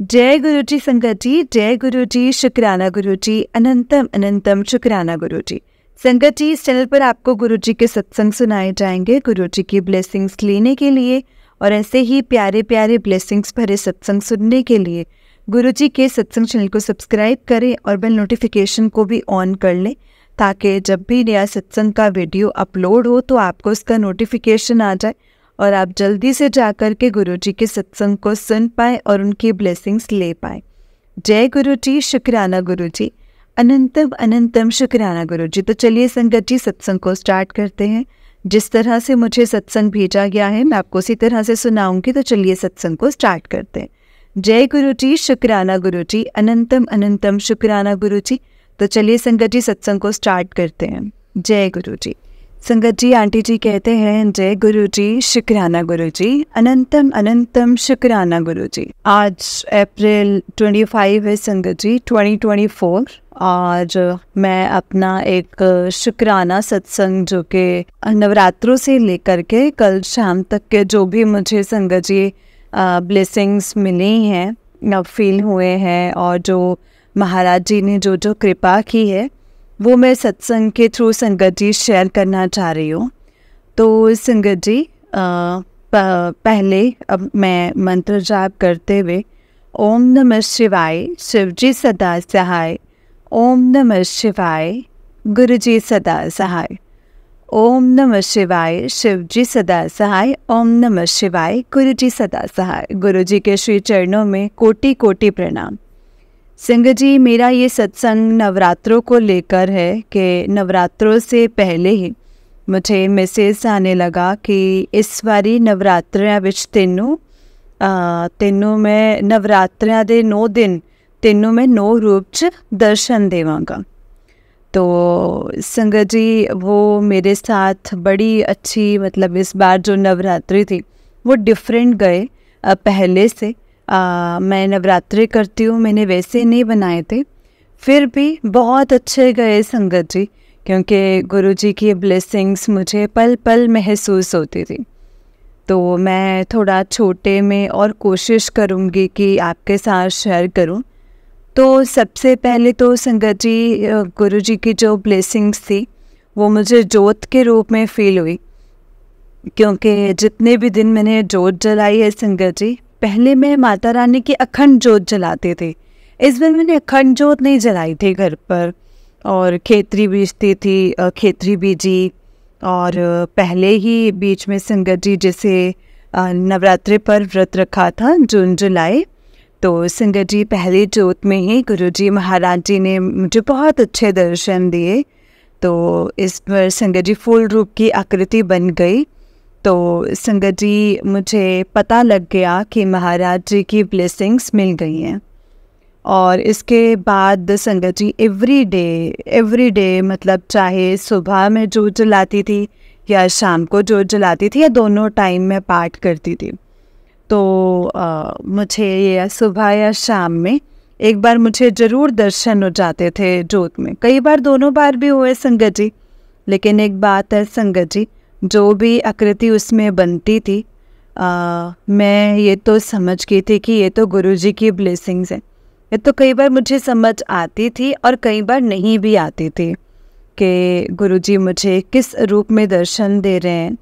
जय गुरु जी संगत जी, जय गुरु जी, शुक्राना गुरु जी, अनंतम अनंतम शुक्राना गुरु जी। संगत जी, इस चैनल पर आपको गुरु जी के सत्संग सुनाए जाएंगे गुरु जी की ब्लेसिंग्स लेने के लिए और ऐसे ही प्यारे प्यारे ब्लेसिंग्स भरे सत्संग सुनने के लिए गुरु जी के सत्संग चैनल को सब्सक्राइब करें और बेल नोटिफिकेशन को भी ऑन कर लें ताकि जब भी नया सत्संग का वीडियो अपलोड हो तो आपको उसका नोटिफिकेशन आ जाए और आप जल्दी से जाकर के गुरु जी के सत्संग को सुन पाए और उनकी ब्लेसिंग्स ले पाए। जय गुरु जी, शुक्राना गुरु जी, अनंतम अनंतम शुक्राना गुरु जी। तो चलिए संगत जी, सत्संग को स्टार्ट करते हैं। जिस तरह से मुझे सत्संग भेजा गया है मैं आपको उसी तरह से सुनाऊंगी। तो चलिए सत्संग को स्टार्ट करते हैं। जय गुरु जी, शुक्राना गुरु जी, अनंतम अनंतम शुक्राना गुरु जी। तो चलिए संगत जी, सत्संग को स्टार्ट करते हैं। जय गुरु जी। संगत जी, आंटी जी कहते हैं जय गुरु जी, शुक्राना गुरु जी, अनंतम अनंतम शुक्राना गुरु जी। आज अप्रैल 25 है संगत जी, 2024। आज मैं अपना एक शुक्राना सत्संग जो कि नवरात्रों से लेकर के कल शाम तक के जो भी मुझे संगत जी ब्लेसिंग्स मिली हैं, फील हुए हैं और जो महाराज जी ने जो जो कृपा की है वो मैं सत्संग के थ्रू संगत जी शेयर करना चाह रही हूँ। तो संगत जी पहले अब मैं मंत्र जाप करते हुए ओम नमः शिवाय, शिव जी सदा सहाय। ओम नमः शिवाय, गुरु जी सदा सहाय। ओम नमः शिवाय, शिव जी सदा सहाय। ओम नमः शिवाय, गुरु जी सदा सहाय। गुरु जी के श्री चरणों में कोटि कोटि प्रणाम। संगत जी, मेरा ये सत्संग नवरात्रों को लेकर है कि नवरात्रों से पहले ही मुझे मैसेज आने लगा कि इस बारी नवरात्रियां विच तेनों में नवरात्रियां दे 9 दिन तेनों में 9 रूप च दर्शन देवांगा। तो संगत जी, वो मेरे साथ बड़ी अच्छी, मतलब इस बार जो नवरात्रि थी वो डिफरेंट गए पहले से। मैं नवरात्रि करती हूँ, मैंने वैसे नहीं बनाए थे, फिर भी बहुत अच्छे गए संगत जी, क्योंकि गुरु जी की ब्लेसिंग्स मुझे पल पल महसूस होती थी। तो मैं थोड़ा छोटे में और कोशिश करूँगी कि आपके साथ शेयर करूँ। तो सबसे पहले तो संगत जी, गुरु जी की जो ब्लेसिंग्स थी वो मुझे जोत के रूप में फील हुई, क्योंकि जितने भी दिन मैंने जोत जलाई है संगत जी, पहले मैं माता रानी की अखंड जोत जलाते थे। इस बार मैंने अखंड जोत नहीं जलाई थी घर पर, और खेतरी बीजती थी, खेतरी बीजी। और पहले ही बीच में संगत जी जैसे नवरात्रि पर व्रत रखा था जून जुलाई, तो संगत जी पहली जोत में ही गुरु जी महाराज जी ने मुझे बहुत अच्छे दर्शन दिए। तो इस पर संगत जी फूल रूप की आकृति बन गई। तो संगत जी, मुझे पता लग गया कि महाराज जी की ब्लेसिंग्स मिल गई हैं। और इसके बाद संगत जी एवरी डे, मतलब चाहे सुबह में जोत जलाती थी या शाम को जोत जलाती थी या दोनों टाइम में पाठ करती थी। तो मुझे ये सुबह या शाम में एक बार मुझे ज़रूर दर्शन हो जाते थे जोत में। कई बार दोनों बार भी हुए संगत जी, लेकिन एक बात है संगत जी, जो भी आकृति उसमें बनती थी मैं ये तो समझ गई थी कि ये तो गुरु जी की ब्लेसिंग्स है। ये तो कई बार मुझे समझ आती थी और कई बार नहीं भी आती थी कि गुरु जी मुझे किस रूप में दर्शन दे रहे हैं,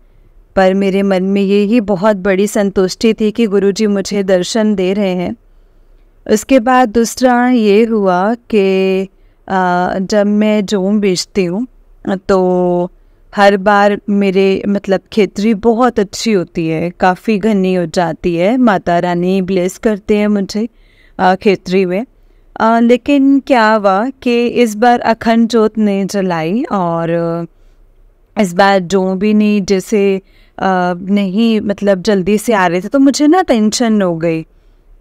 पर मेरे मन में यही बहुत बड़ी संतुष्टि थी कि गुरु जी मुझे दर्शन दे रहे हैं। उसके बाद दूसरा ये हुआ कि जब मैं जोम बेचती हूँ तो हर बार मेरे, मतलब खेतरी बहुत अच्छी होती है, काफ़ी घनी हो जाती है। माता रानी ब्लेस करते हैं मुझे खेतरी में। लेकिन क्या हुआ कि इस बार अखंड जोत नहीं जलाई और इस बार जो भी नहीं जैसे नहीं, मतलब जल्दी से आ रहे थे, तो मुझे ना टेंशन हो गई।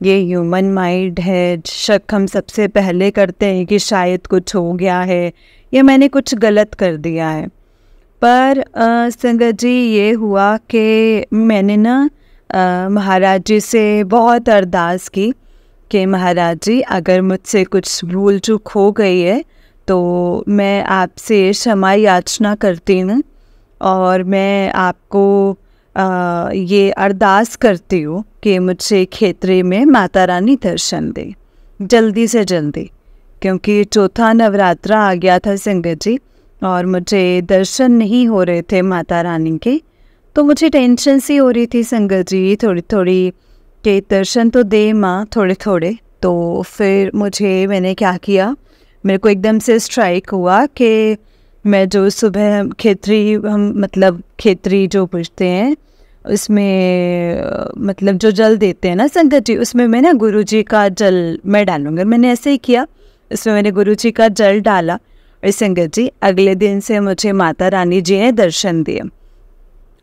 ये ह्यूमन माइंड है, शक हम सबसे पहले करते हैं कि शायद कुछ हो गया है या मैंने कुछ गलत कर दिया है। पर संगत जी, ये हुआ कि मैंने ना महाराज जी से बहुत अरदास की कि महाराज जी, अगर मुझसे कुछ भूल चूक हो गई है तो मैं आपसे क्षमा याचना करती हूँ और मैं आपको ये अरदास करती हूँ कि मुझे खेतरी में माता रानी दर्शन दे जल्दी से जल्दी, क्योंकि चौथा नवरात्रा आ गया था संगत जी और मुझे दर्शन नहीं हो रहे थे माता रानी के। तो मुझे टेंशन सी हो रही थी संगत जी थोड़ी थोड़ी कि दर्शन तो दे माँ थोड़े थोड़े। तो फिर मैंने क्या किया, मेरे को एकदम से स्ट्राइक हुआ कि मैं जो सुबह खेतरी हम मतलब खेतरी जो पूछते हैं उसमें मतलब जो जल देते हैं ना संगत जी, उसमें मैं ना गुरु जी का जल मैं डालूँगी। मैंने ऐसे ही किया, इसमें मैंने गुरु जी का जल डाला और संगत जी अगले दिन से मुझे माता रानी जी ने दर्शन दिए।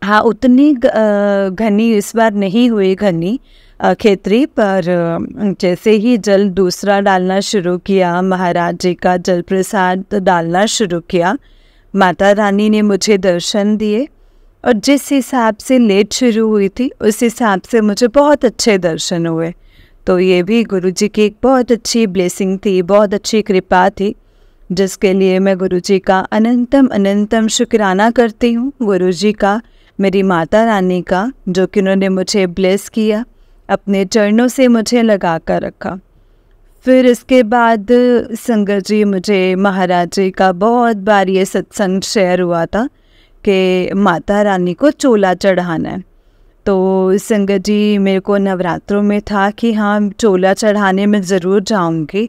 हाँ, उतनी घनी इस बार नहीं हुई घनी खेतरी, पर जैसे ही जल दूसरा डालना शुरू किया, महाराज जी का जल प्रसाद डालना शुरू किया, माता रानी ने मुझे दर्शन दिए और जिस हिसाब से लेट शुरू हुई थी उस हिसाब से मुझे बहुत अच्छे दर्शन हुए। तो ये भी गुरु जी की एक बहुत अच्छी ब्लेसिंग थी, बहुत अच्छी कृपा थी, जिसके लिए मैं गुरु जी का अनंतम अनंतम शुक्राना करती हूँ। गुरु जी का, मेरी माता रानी का, जो कि उन्होंने मुझे ब्लेस किया, अपने चरणों से मुझे लगा कर रखा। फिर इसके बाद संगत जी मुझे महाराज जी का बहुत बार ये सत्संग शेयर हुआ था कि माता रानी को चोला चढ़ाना है। तो संगत जी मेरे को नवरात्रों में था कि हाँ चोला चढ़ाने में ज़रूर जाऊंगी।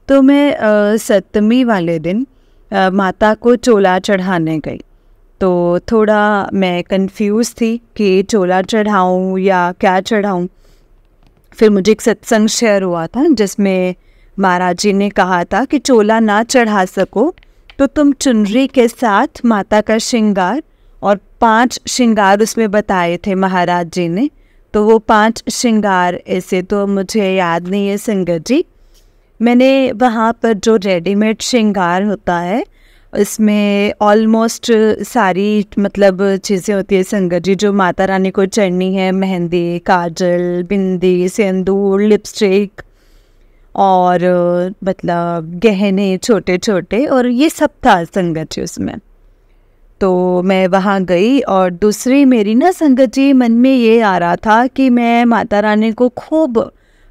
तो मैं सप्तमी वाले दिन माता को चोला चढ़ाने गई। तो थोड़ा मैं कंफ्यूज थी कि चोला चढ़ाऊँ या क्या चढ़ाऊँ। फिर मुझे एक सत्संग शेयर हुआ था जिसमें महाराज जी ने कहा था कि चोला ना चढ़ा सको तो तुम चुनरी के साथ माता का श्रृंगार, और 5 श्रृंगार उसमें बताए थे महाराज जी ने। तो वो 5 श्रृंगार ऐसे तो मुझे याद नहीं है संगत जी। मैंने वहाँ पर जो रेडीमेड श्रृंगार होता है इसमें ऑलमोस्ट सारी मतलब चीज़ें होती है संगत जी जो माता रानी को चढ़नी है, मेहंदी, काजल, बिंदी, सिंदूर, लिपस्टिक और मतलब गहने छोटे छोटे, और ये सब था संगत जी उसमें। तो मैं वहाँ गई और दूसरी मेरी ना संगत जी मन में ये आ रहा था कि मैं माता रानी को खूब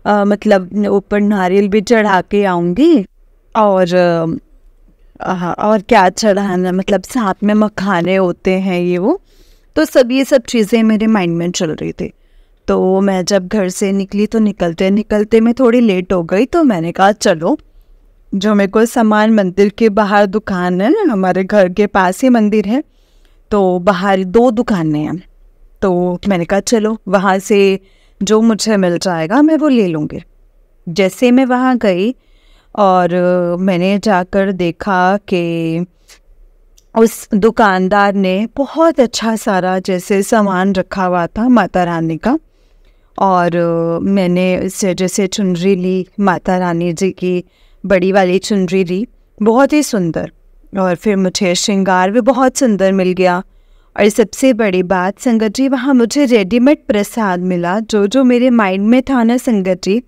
मतलब ऊपर नारियल भी चढ़ा के आऊँगी और क्या चढ़ाना, मतलब साथ में मखाने होते हैं ये वो। तो ये सब चीज़ें मेरे माइंड में चल रही थी। तो मैं जब घर से निकली तो निकलते निकलते मैं थोड़ी लेट हो गई। तो मैंने कहा चलो, जो मेरे को सामान मंदिर के बाहर दुकान है, हमारे घर के पास ही मंदिर है, तो बाहर 2 दुकानें हैं। तो मैंने कहा चलो वहाँ से जो मुझे मिल जाएगा मैं वो ले लूँगी। जैसे मैं वहाँ गई और मैंने जाकर देखा कि उस दुकानदार ने बहुत अच्छा सारा जैसे सामान रखा हुआ था माता रानी का, और मैंने इससे जैसे चुनरी ली, माता रानी जी की बड़ी वाली चुनरी ली, बहुत ही सुंदर, और फिर मुझे श्रृंगार भी बहुत सुंदर मिल गया। और सबसे बड़ी बात संगत जी, वहाँ मुझे रेडीमेड प्रसाद मिला। जो मेरे माइंड में था ना संगत जी,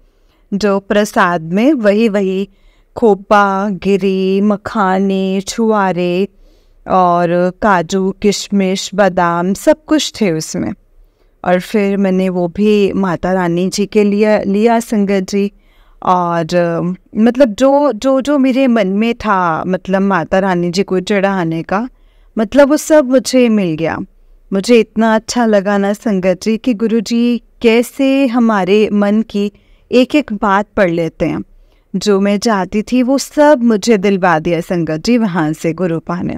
जो प्रसाद में वही खोपा, गिरी, मखाने, छुआरे और काजू, किशमिश, बादाम सब कुछ थे उसमें। और फिर मैंने वो भी माता रानी जी के लिए लिया संगत जी। और मतलब जो मेरे मन में था, मतलब माता रानी जी को चढ़ाने का, मतलब वो सब मुझे मिल गया। मुझे इतना अच्छा लगा ना संगत जी कि गुरु जी कैसे हमारे मन की एक एक बात पढ़ लेते हैं। जो मैं चाहती थी वो सब मुझे दिलवा दिया संगत जी वहाँ से गुरु पा ने।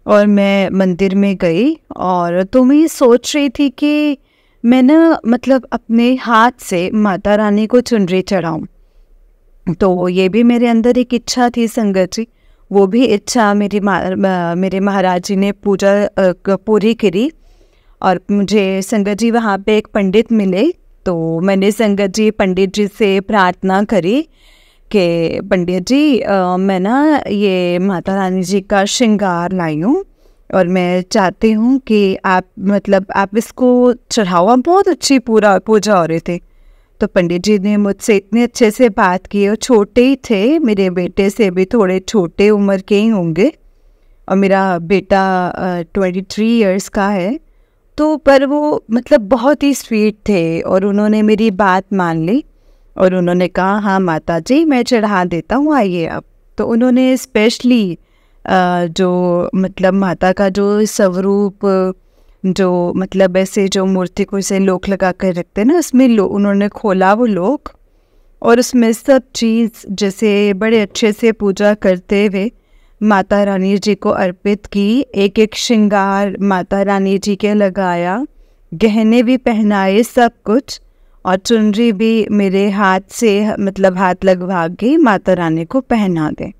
और मैं मंदिर में गई और तो मैं ये सोच रही थी कि मैं ना मतलब अपने हाथ से माता रानी को चुनरी चढ़ाऊँ। तो ये भी मेरे अंदर एक इच्छा थी संगत जी। वो भी इच्छा मेरे महाराज जी ने पूरी करी। और मुझे संगत जी वहाँ पे एक पंडित मिले। तो मैंने संगत जी पंडित जी से प्रार्थना करी कि पंडित जी मैं ना ये माता रानी जी का श्रृंगार लाई हूँ और मैं चाहती हूँ कि आप इसको चढ़ाओ। बहुत अच्छी पूजा हो रही थी। तो पंडित जी ने मुझसे इतने अच्छे से बात की, और छोटे ही थे, मेरे बेटे से भी थोड़े छोटे उम्र के ही होंगे, और मेरा बेटा 23 इयर्स का है। तो पर वो मतलब बहुत ही स्वीट थे और उन्होंने मेरी बात मान ली और उन्होंने कहा हाँ माता जी मैं चढ़ा देता हूँ, आइए आप। तो उन्होंने स्पेशली जो मतलब माता का जो स्वरूप, जो मतलब ऐसे जो मूर्ति को ऐसे लोक लगा कर रखते हैं ना, उसमें उन्होंने खोला वो लोक और उसमें सब चीज़ जैसे बड़े अच्छे से पूजा करते हुए माता रानी जी को अर्पित की। एक एक श्रृंगार माता रानी जी के लगाया, गहने भी पहनाए, सब कुछ, और चुनरी भी मेरे हाथ से मतलब हाथ लगवा के माता रानी को पहना दे।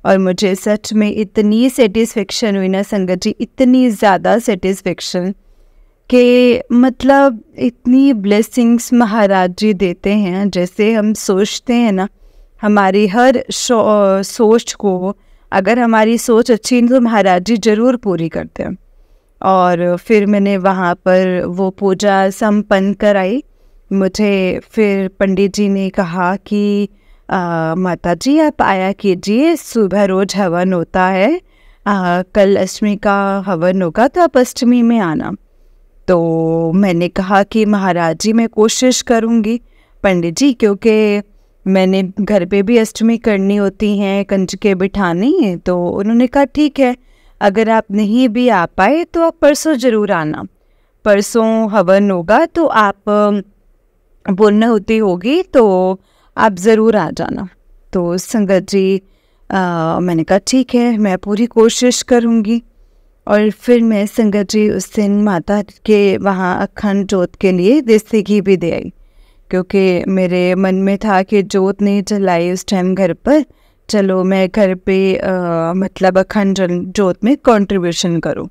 और मुझे सच में इतनी सेटिस्फेक्शन हुई ना संगत जी, इतनी ज़्यादा सेटिस्फेक्शन कि मतलब इतनी ब्लेसिंग्स महाराज जी देते हैं। जैसे हम सोचते हैं ना, हमारी हर सोच को, अगर हमारी सोच अच्छी है तो महाराज जी ज़रूर पूरी करते हैं। और फिर मैंने वहाँ पर वो पूजा संपन्न कराई। मुझे फिर पंडित जी ने कहा कि माता जी आप आया कीजिए, सुबह रोज़ हवन होता है, कल अष्टमी का हवन होगा तो आप अष्टमी में आना। तो मैंने कहा कि महाराज जी मैं कोशिश करूँगी पंडित जी, क्योंकि मैंने घर पे भी अष्टमी करनी होती हैं, कंजके बिठानी। तो उन्होंने कहा ठीक है, अगर आप नहीं भी आ पाए तो आप परसों ज़रूर आना, परसों हवन होगा तो आप पुण्यहुति होगी तो आप ज़रूर आ जाना। तो संगत जी मैंने कहा ठीक है मैं पूरी कोशिश करूँगी। और फिर मैं संगत जी उस दिन माता के वहाँ अखंड जोत के लिए देसी घी भी दे आई, क्योंकि मेरे मन में था कि जोत नहीं जलाई उस टाइम घर पर, चलो मैं घर पे मतलब अखंड जोत में कंट्रीब्यूशन करूँ।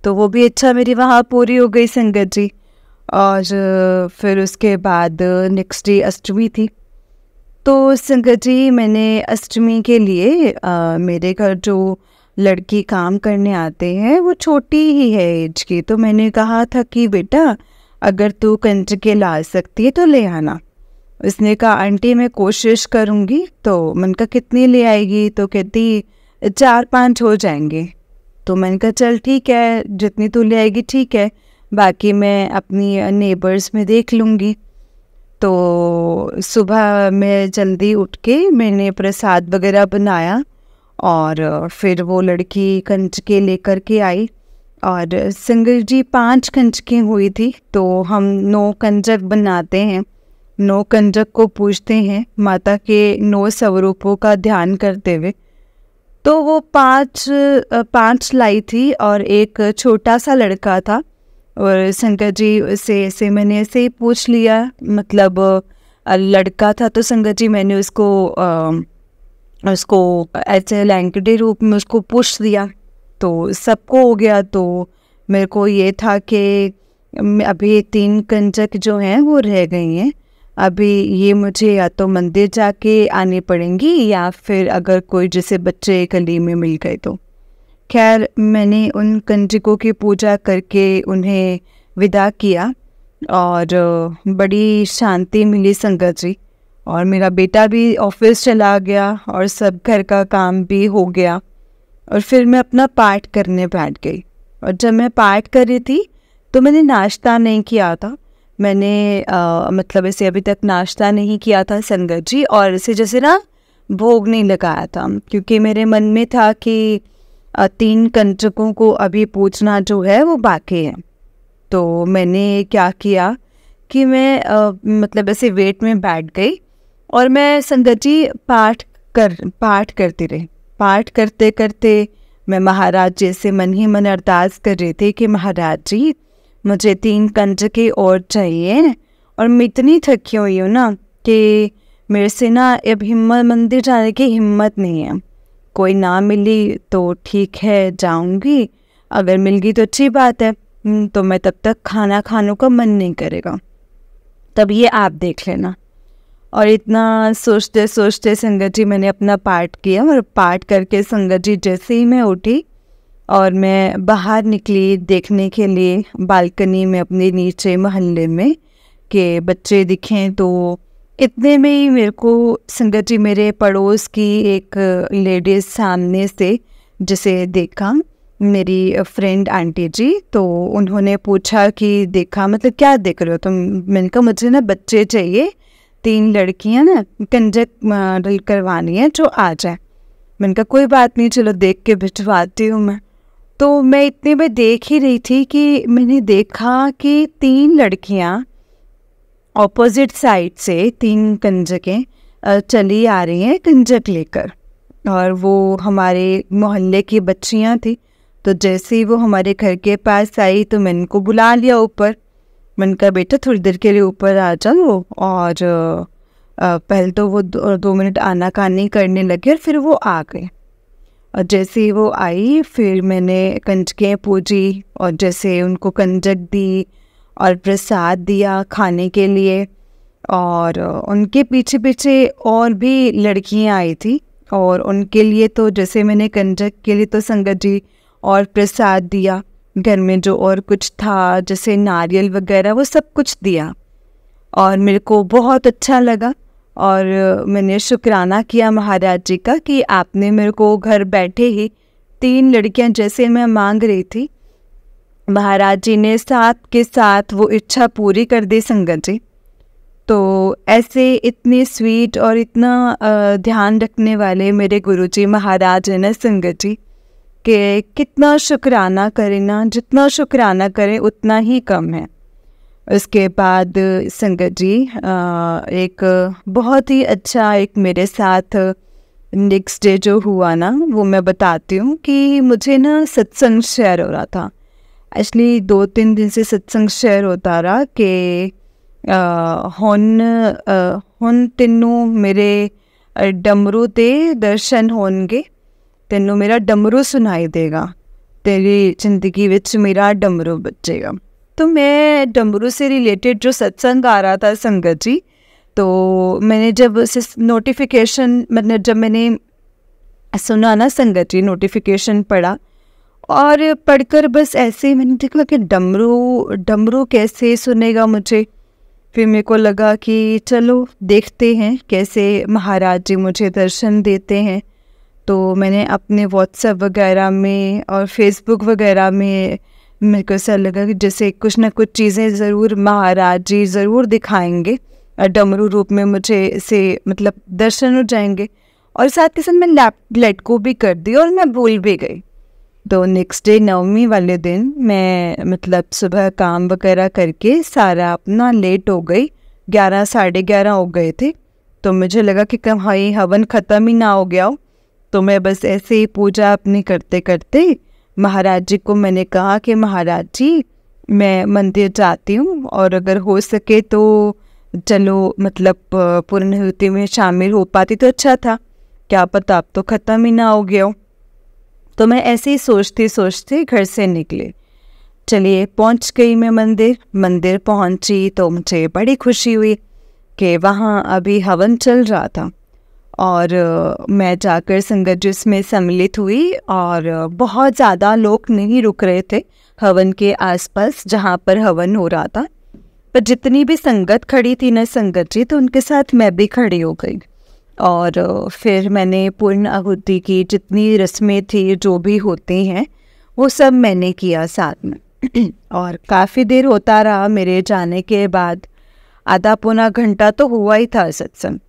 तो वो भी इच्छा मेरी वहाँ पूरी हो गई संगत जी। और फिर उसके बाद नेक्स्ट डे अष्टमी थी। तो संगत जी मैंने अष्टमी के लिए मेरे घर जो लड़की काम करने आते हैं वो छोटी ही है एज की, तो मैंने कहा था कि बेटा अगर तू कंजके ला सकती है तो ले आना। उसने कहा आंटी मैं कोशिश करूँगी। तो मैंने कहा कितनी ले आएगी? तो कहती 4-5 हो जाएंगे। तो मैंने कहा चल ठीक है, जितनी तू ले आएगी ठीक है, बाकी मैं अपनी नेबर्स में देख लूँगी। तो सुबह मैं जल्दी उठ के मैंने प्रसाद वगैरह बनाया और फिर वो लड़की कंजके लेकर के आई। और संगत जी 5 कंजकें हुई थी, तो हम 9 कंजक बनाते हैं, 9 कंजक को पूजते हैं माता के 9 स्वरूपों का ध्यान करते हुए। तो वो 5 लाई थी और एक छोटा सा लड़का था। और संगत जी से मैंने ऐसे ही पूछ लिया, मतलब लड़का था तो संगत जी मैंने उसको ऐसे लैंगडे रूप में उसको पूछ दिया। तो सबको हो गया। तो मेरे को ये था कि अभी 3 कंजक जो हैं वो रह गई हैं, अभी ये मुझे या तो मंदिर जाके आनी पड़ेंगी या फिर अगर कोई जैसे बच्चे गली में मिल गए तो। खैर मैंने उन कंजकों की पूजा करके उन्हें विदा किया और बड़ी शांति मिली संगत जी। और मेरा बेटा भी ऑफिस चला गया और सब घर का काम भी हो गया। और फिर मैं अपना पाठ करने बैठ गई। और जब मैं पाठ कर रही थी तो मैंने नाश्ता नहीं किया था, मैंने मतलब ऐसे अभी तक नाश्ता नहीं किया था संगत जी, और ऐसे जैसे ना भोग नहीं लगाया था, क्योंकि मेरे मन में था कि 3 कंजकों को अभी पूछना जो है वो बाकी है। तो मैंने क्या किया कि मैं मतलब ऐसे वेट में बैठ गई और मैं संगत जी पाठ करती रही। पाठ करते करते मैं महाराज जी से मन ही मन अरदास कर रही थी कि महाराज जी मुझे 3 कंजके और चाहिए। और मैं इतनी थकी हुई हूँ ना कि मेरे से ना अब मंदिर जाने की हिम्मत नहीं है। कोई ना मिली तो ठीक है जाऊंगी, अगर मिल गई तो अच्छी बात है, तो मैं तब तक खाना खाने का मन नहीं करेगा, तब ये आप देख लेना। और इतना सोचते सोचते संगत जी मैंने अपना पाठ किया। और पाठ करके संगत जी जैसे ही मैं उठी और मैं बाहर निकली देखने के लिए बालकनी में अपने नीचे मोहल्ले में कि बच्चे दिखें, तो इतने में ही मेरे को संगत जी मेरे पड़ोस की एक लेडीज़ सामने से जिसे देखा, मेरी फ्रेंड आंटी जी, तो उन्होंने पूछा कि देखा मतलब क्या देख रहे हो तुम। मैंने कहा मुझे ना बच्चे चाहिए, 3 लड़कियां ना कंजक डल करवानी है, जो आ जाए। मैंने कहा कोई बात नहीं, चलो देख के भिजवाती हूँ मैं। तो मैं इतने में देख ही रही थी कि मैंने देखा कि 3 लड़कियां ऑपोजिट साइड से, 3 कंजकें चली आ रही हैं कंजक लेकर, और वो हमारे मोहल्ले की बच्चियां थी। तो जैसे ही वो हमारे घर के पास आई तो मैंने उनको बुला लिया ऊपर। मैंने कहा बेटा थोड़ी देर के लिए ऊपर आ जाओ, और पहले तो वो 2 मिनट आनाकानी करने लगे और फिर वो आ गए। और जैसे ही वो आई फिर मैंने कंजकें पूजी और जैसे उनको कंजक दी और प्रसाद दिया खाने के लिए। और उनके पीछे पीछे और भी लड़कियां आई थी, और उनके लिए तो जैसे मैंने कंजक के लिए तो संगत जी और प्रसाद दिया, घर में जो और कुछ था जैसे नारियल वगैरह वो सब कुछ दिया। और मेरे को बहुत अच्छा लगा, और मैंने शुक्राना किया महाराज जी का कि आपने मेरे को घर बैठे ही 3 लड़कियां जैसे मैं मांग रही थी, महाराज जी ने साथ के साथ वो इच्छा पूरी कर दी संगत जी। तो ऐसे इतने स्वीट और इतना ध्यान रखने वाले मेरे गुरुजी महाराज हैं ना संगत जी, कि कितना शुक्राना करें ना, जितना शुक्राना करें उतना ही कम है। उसके बाद संगत जी एक बहुत ही अच्छा एक मेरे साथ नेक्स्ट डे जो हुआ ना वो मैं बताती हूँ कि मुझे ना सत्संग शेयर हो रहा था। एक्चुअली 2-3 दिन से सत्संग शेयर होता रहा कि ਹੁਣ ਤੈਨੂੰ ਮੇਰੇ ਡਮਰੂ ਦੇ ਦਰਸ਼ਨ ਹੋਣਗੇ, ਤੈਨੂੰ ਮੇਰਾ ਡਮਰੂ ਸੁਣਾਈ ਦੇਗਾ, तेरी ज़िंदगी विच मेरा डमरू बजेगा। तो मैं डमरू से रिलेटेड जो सत्संग आ रहा था संगत जी, तो मैंने जब नोटिफिकेशन मतलब जब मैंने सुना ना संगत जी, नोटिफिकेशन पढ़ा और पढ़कर बस ऐसे ही मैंने देखा कि डमरू कैसे सुनेगा मुझे। फिर मेरे को लगा कि चलो देखते हैं कैसे महाराज जी मुझे दर्शन देते हैं। तो मैंने अपने व्हाट्सएप वगैरह में और फेसबुक वगैरह में मेरे को ऐसा लगा कि जैसे कुछ ना कुछ चीज़ें ज़रूर महाराज जी ज़रूर दिखाएंगे, डमरू रूप में मुझे से मतलब दर्शन हो जाएंगे। और साथ के साथ मैं लेट को भी कर दी और मैं भूल भी गई। तो नेक्स्ट डे 9वीं वाले दिन मैं मतलब सुबह काम वगैरह करके सारा अपना लेट हो गई, 11 साढ़े 11 हो गए थे। तो मुझे लगा कि कहीं हवन ख़त्म ही ना हो गया हो। तो मैं बस ऐसे ही पूजा अपनी करते करते महाराज जी को मैंने कहा कि महाराज जी मैं मंदिर जाती हूँ और अगर हो सके तो चलो मतलब पूर्णाहुति में शामिल हो पाती तो अच्छा था, क्या पता अब तो ख़त्म ही ना हो गया हो। तो मैं ऐसे ही सोचते सोचते घर से निकले। चलिए पहुँच गई मैं मंदिर पहुँची तो मुझे बड़ी खुशी हुई कि वहाँ अभी हवन चल रहा था और मैं जाकर संगत जी उसमें सम्मिलित हुई। और बहुत ज़्यादा लोग नहीं रुक रहे थे हवन के आसपास जहाँ पर हवन हो रहा था, पर जितनी भी संगत खड़ी थी ना संगत जी, तो उनके साथ मैं भी खड़ी हो गई। और फिर मैंने पूर्ण आहुति की जितनी रस्में थी जो भी होती हैं वो सब मैंने किया साथ में। और काफ़ी देर होता रहा मेरे जाने के बाद, आधा पौना घंटा तो हुआ ही था सत्संग।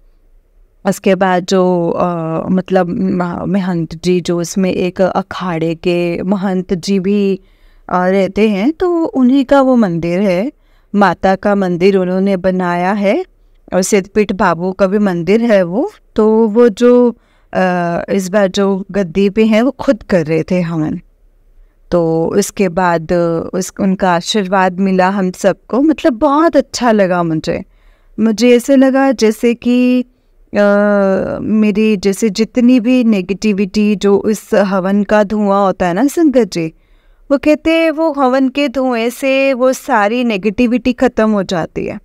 उसके बाद जो मतलब महंत जी जो उसमें एक अखाड़े के महंत जी भी रहते हैं, तो उन्हीं का वो मंदिर है, माता का मंदिर उन्होंने बनाया है और सिद्धपीठ बाबू का भी मंदिर है वो। तो वो जो इस बार जो गद्दी पे हैं वो खुद कर रहे थे हवन। तो उसके बाद उनका आशीर्वाद मिला हम सबको, मतलब बहुत अच्छा लगा मुझे ऐसे लगा जैसे कि मेरी जैसे जितनी भी नेगेटिविटी जो इस हवन का धुआं होता है ना संगत जी, वो कहते हैं वो हवन के धुएं से वो सारी नेगेटिविटी ख़त्म हो जाती है।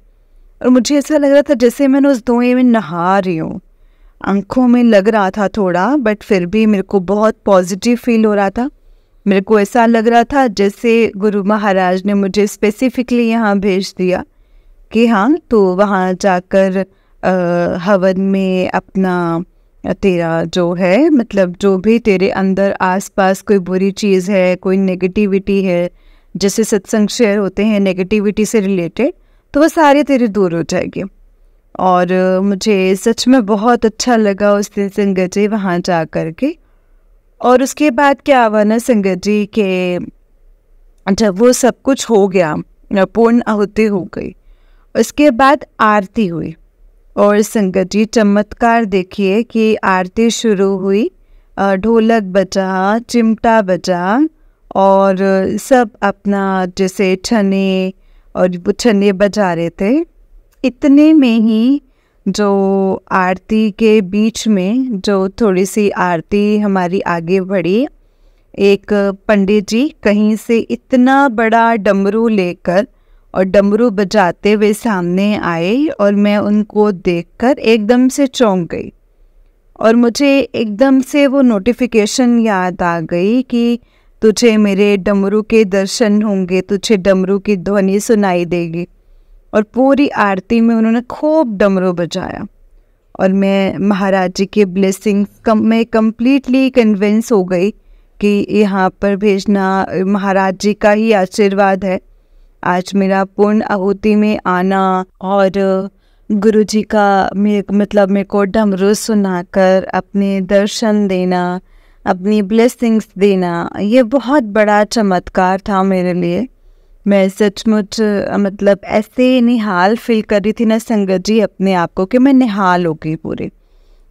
और मुझे ऐसा लग रहा था जैसे मैंने उस धुएं में नहा रही हूँ। आँखों में लग रहा था थोड़ा, बट फिर भी मेरे को बहुत पॉजिटिव फील हो रहा था। मेरे को ऐसा लग रहा था जैसे गुरु महाराज ने मुझे स्पेसिफिकली यहाँ भेज दिया कि हाँ तो वहाँ जाकर हवन में अपना तेरा जो है मतलब जो भी तेरे अंदर आसपास कोई बुरी चीज़ है, कोई नेगेटिविटी है, जैसे सत्संग शेयर होते हैं नेगेटिविटी से रिलेटेड, तो वो सारी तेरी दूर हो जाएगी। और मुझे सच में बहुत अच्छा लगा उस दिन संगत जी वहाँ जा कर के। और उसके बाद क्या हुआ ना संगत जी के जब वो सब कुछ हो गया, पूर्ण आहुति हो गई, उसके बाद आरती हुई। और संगत जी चमत्कार देखिए कि आरती शुरू हुई, ढोलक बजा, चिमटा बजा और सब अपना जैसे छने और वो छने बजा रहे थे। इतने में ही जो आरती के बीच में जो थोड़ी सी आरती हमारी आगे बढ़ी, एक पंडित जी कहीं से इतना बड़ा डमरू लेकर और डमरू बजाते हुए सामने आए और मैं उनको देखकर एकदम से चौंक गई। और मुझे एकदम से वो नोटिफिकेशन याद आ गई कि तुझे मेरे डमरू के दर्शन होंगे, तुझे डमरू की ध्वनि सुनाई देगी। और पूरी आरती में उन्होंने खूब डमरू बजाया और मैं महाराज जी के ब्लेसिंग्स मैं कंप्लीटली कन्विंस हो गई कि यहाँ पर भेजना महाराज जी का ही आशीर्वाद है। आज मेरा पूर्ण आहुति में आना और गुरु जी का मेरे को डमरू सुनाकर अपने दर्शन देना, अपनी ब्लेसिंग्स देना, ये बहुत बड़ा चमत्कार था मेरे लिए। मैं सचमुच ऐसे निहाल फील कर रही थी ना संगत जी अपने आप को कि मैं निहाल हो गई पूरी।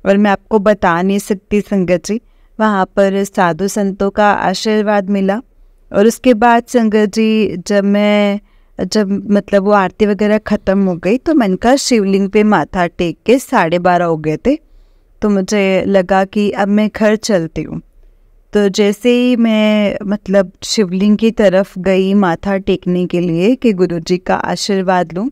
और मैं आपको बता नहीं सकती संगत जी, वहाँ पर साधु संतों का आशीर्वाद मिला। और उसके बाद संगत जी जब वो आरती वगैरह ख़त्म हो गई तो मैंने कहा शिवलिंग पे माथा टेक के 12:30 हो गए थे, तो मुझे लगा कि अब मैं घर चलती हूँ। तो जैसे ही मैं शिवलिंग की तरफ गई माथा टेकने के लिए कि गुरुजी का आशीर्वाद लूँ,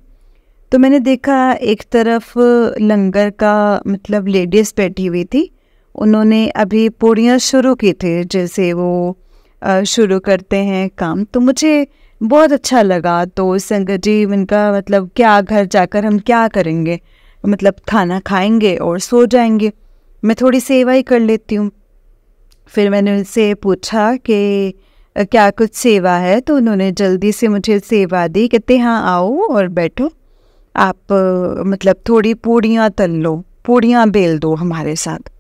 तो मैंने देखा एक तरफ लंगर का लेडीज़ बैठी हुई थी। उन्होंने अभी पूड़ियाँ शुरू की थी, जैसे वो शुरू करते हैं काम, तो मुझे बहुत अच्छा लगा। तो संगत जी उनका क्या घर जाकर हम क्या करेंगे, खाना खाएंगे और सो जाएंगे, मैं थोड़ी सेवा ही कर लेती हूँ। फिर मैंने उनसे पूछा कि क्या कुछ सेवा है, तो उन्होंने जल्दी से मुझे सेवा दी। कहते हाँ आओ और बैठो, आप थोड़ी पूड़ियाँ तल लो, पूड़ियाँ बेल दो हमारे साथ।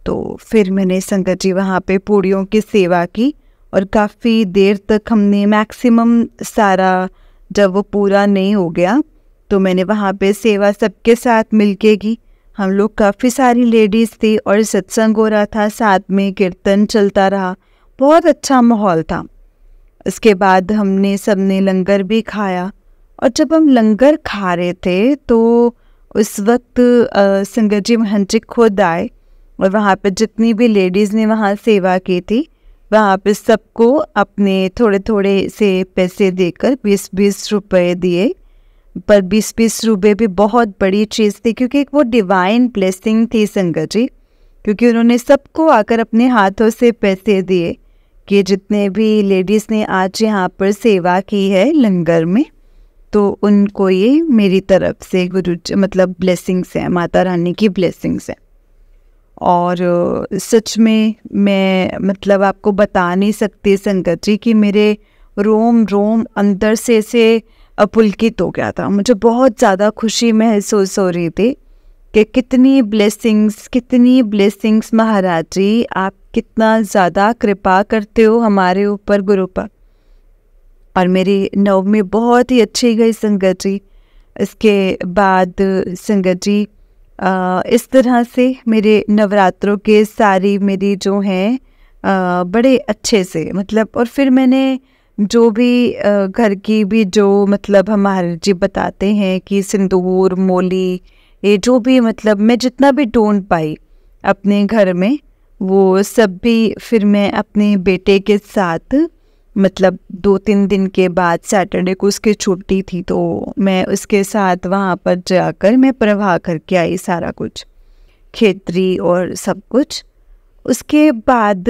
तो फिर मैंने संगत जी वहाँ पे पूड़ियों की सेवा की और काफ़ी देर तक हमने मैक्सिमम सारा, जब वो पूरा नहीं हो गया तो मैंने वहाँ पे सेवा सबके साथ मिलके की। हम लोग काफ़ी सारी लेडीज़ थी और सत्संग हो रहा था, साथ में कीर्तन चलता रहा, बहुत अच्छा माहौल था। उसके बाद सबने लंगर भी खाया। और जब हम लंगर खा रहे थे तो उस वक्त संगत जी महंत जी खुद आए और वहाँ पे जितनी भी लेडीज़ ने वहाँ सेवा की थी, वहाँ पे सबको अपने थोड़े थोड़े से पैसे देकर 20-20 रुपए दिए। पर 20-20 रुपये भी बहुत बड़ी चीज़ थी, क्योंकि वो डिवाइन ब्लेसिंग थी संगत जी, क्योंकि उन्होंने सबको आकर अपने हाथों से पैसे दिए कि जितने भी लेडीज़ ने आज यहाँ पर सेवा की है लंगर में, तो उनको ये मेरी तरफ से ब्लेसिंग्स हैं, माता रानी की ब्लेसिंग्स हैं। और सच में मैं आपको बता नहीं सकती संगत जी कि मेरे रोम रोम अंदर से पुलकित हो गया था। मुझे बहुत ज़्यादा खुशी महसूस हो रही थी कि कितनी ब्लेसिंग्स महाराज जी, आप कितना ज़्यादा कृपा करते हो हमारे ऊपर गुरु पर। और मेरी नवमी बहुत ही अच्छी गई संगत जी। इसके बाद संगत जी इस तरह से मेरे नवरात्रों के सारी मेरी जो हैं बड़े अच्छे से और फिर मैंने जो भी घर की भी जो हमारे जी बताते हैं कि सिंदूर मोली, ये जो भी मैं जितना भी ढूंढ पाई अपने घर में, वो सब भी फिर मैं अपने बेटे के साथ 2-3 दिन के बाद सैटरडे को उसकी छुट्टी थी, तो मैं उसके साथ वहाँ पर जाकर मैं प्रवाह करके आई सारा कुछ, खेतरी और सब कुछ। उसके बाद